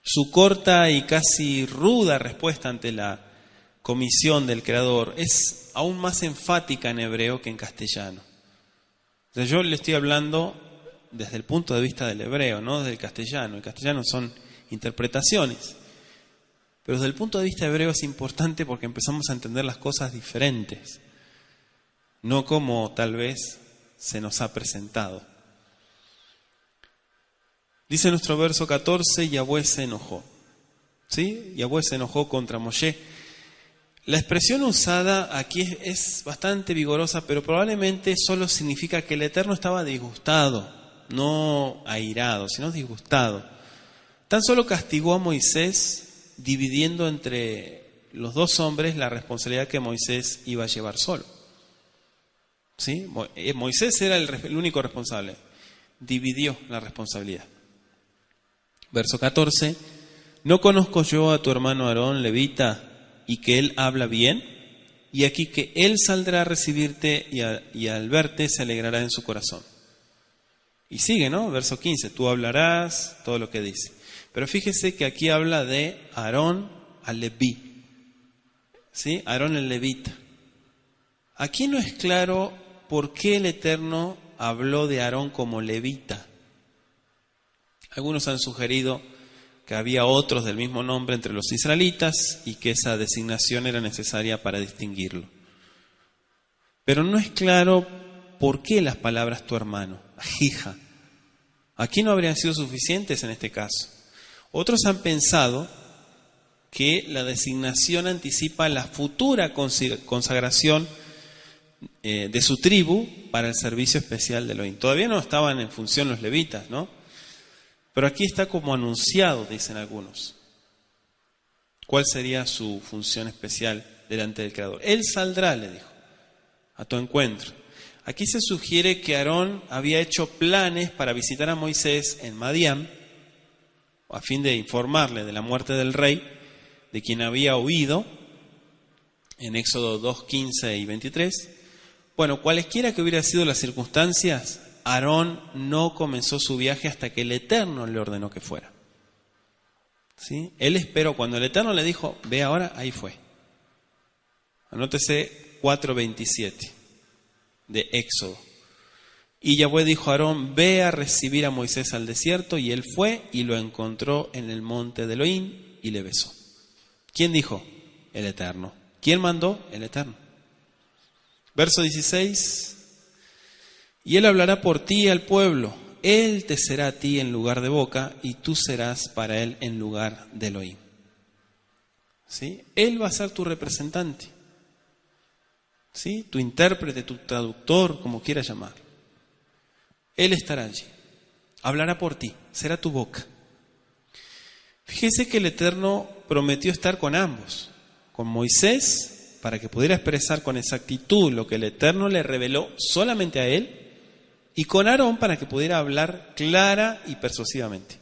Su corta y casi ruda respuesta ante la comisión del Creador es aún más enfática en hebreo que en castellano. O sea, yo le estoy hablando desde el punto de vista del hebreo, no desde el castellano. El castellano son interpretaciones. Pero desde el punto de vista hebreo es importante porque empezamos a entender las cosas diferentes, no como tal vez se nos ha presentado. Dice nuestro verso 14, Yahweh se enojó. ¿Sí? Yahweh se enojó contra Moshe. La expresión usada aquí es bastante vigorosa, pero probablemente solo significa que el Eterno estaba disgustado, no airado, sino disgustado. Tan solo castigó a Moisés dividiendo entre los dos hombres la responsabilidad que Moisés iba a llevar solo. ¿Sí? Moisés era el único responsable. Dividió la responsabilidad. Verso 14. ¿No conozco yo a tu hermano Aarón, levita, y que él habla bien? Y aquí que él saldrá a recibirte y al verte se alegrará en su corazón. Y sigue, ¿no? Verso 15. Tú hablarás, todo lo que dice. Pero fíjese que aquí habla de Aarón al Leví. ¿Sí? Aarón el levita. Aquí no es claro por qué el Eterno habló de Aarón como levita. Algunos han sugerido que había otros del mismo nombre entre los israelitas y que esa designación era necesaria para distinguirlo. Pero no es claro por qué las palabras tu hermano, ajija. Aquí no habrían sido suficientes en este caso. Otros han pensado que la designación anticipa la futura consagración de su tribu para el servicio especial de Elohim. Todavía no estaban en función los levitas, ¿no? Pero aquí está como anunciado, dicen algunos. ¿Cuál sería su función especial delante del Creador? Él saldrá, le dijo, a tu encuentro. Aquí se sugiere que Aarón había hecho planes para visitar a Moisés en Madián, a fin de informarle de la muerte del rey, de quien había oído, en Éxodo 2, 15 y 23. Bueno, cualesquiera que hubieran sido las circunstancias, Aarón no comenzó su viaje hasta que el Eterno le ordenó que fuera. ¿Sí? Él esperó, cuando el Eterno le dijo, ve ahora, ahí fue. Anótese 4:27 de Éxodo. Y Yahweh dijo a Aarón, ve a recibir a Moisés al desierto, y él fue y lo encontró en el monte de Elohim y le besó. ¿Quién dijo? El Eterno. ¿Quién mandó? El Eterno. Verso 16. Y él hablará por ti al pueblo. Él te será a ti en lugar de boca, y tú serás para él en lugar de Elohim. ¿Sí? Él va a ser tu representante. ¿Sí? Tu intérprete, tu traductor, como quieras llamar. Él estará allí. Hablará por ti. Será tu boca. Fíjese que el Eterno prometió estar con ambos. Con Moisés, para que pudiera expresar con exactitud lo que el Eterno le reveló solamente a él. Y con Aarón, para que pudiera hablar clara y persuasivamente.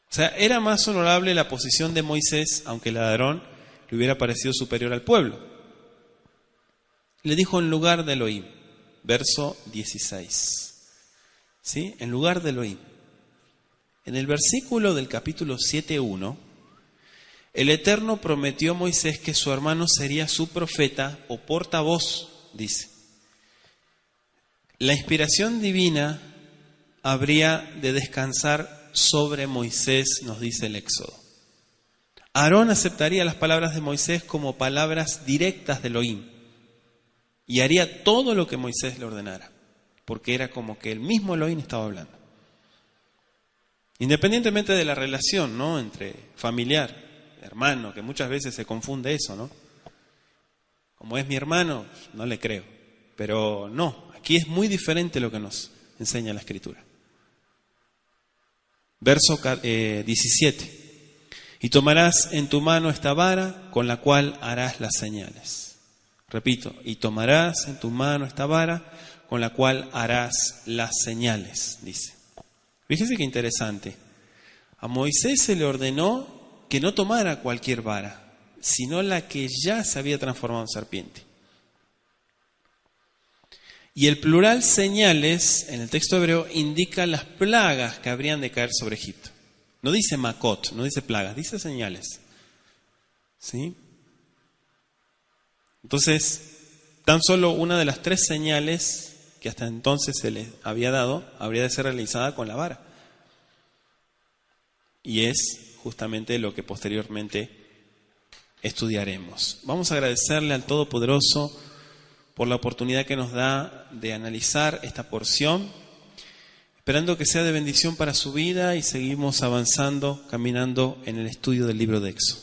O sea, era más honorable la posición de Moisés, aunque la de Aarón le hubiera parecido superior al pueblo. Le dijo en lugar de Elohim, verso 16. ¿Sí? En lugar de Elohim. En el versículo del capítulo 7:1, el Eterno prometió a Moisés que su hermano sería su profeta o portavoz, dice. La inspiración divina habría de descansar sobre Moisés, nos dice el Éxodo. Aarón aceptaría las palabras de Moisés como palabras directas de Elohim y haría todo lo que Moisés le ordenara, porque era como que el mismo Elohim estaba hablando. Independientemente de la relación, ¿no?, entre familiar, hermano, que muchas veces se confunde eso, ¿no? Como es mi hermano, no le creo, pero no. Aquí es muy diferente lo que nos enseña la Escritura. Verso 17. Y tomarás en tu mano esta vara con la cual harás las señales. Repito, y tomarás en tu mano esta vara con la cual harás las señales, dice. Fíjese qué interesante. A Moisés se le ordenó que no tomara cualquier vara, sino la que ya se había transformado en serpiente. Y el plural señales, en el texto hebreo, indica las plagas que habrían de caer sobre Egipto. No dice makot, no dice plagas, dice señales. ¿Sí? Entonces, tan solo una de las 3 señales que hasta entonces se les había dado, habría de ser realizada con la vara. Y es justamente lo que posteriormente estudiaremos. Vamos a agradecerle al Todopoderoso por la oportunidad que nos da de analizar esta porción. esperando que sea de bendición para su vida, y seguimos avanzando, caminando en el estudio del libro de Éxodo.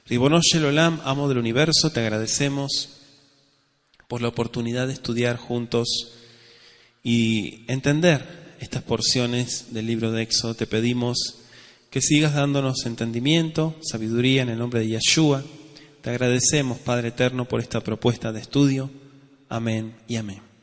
Ribono Shel Olam, amo del universo, te agradecemos por la oportunidad de estudiar juntos y entender estas porciones del libro de Éxodo. Te pedimos que sigas dándonos entendimiento, sabiduría en el nombre de Yeshua. Te agradecemos, Padre eterno, por esta propuesta de estudio. Amén y amén.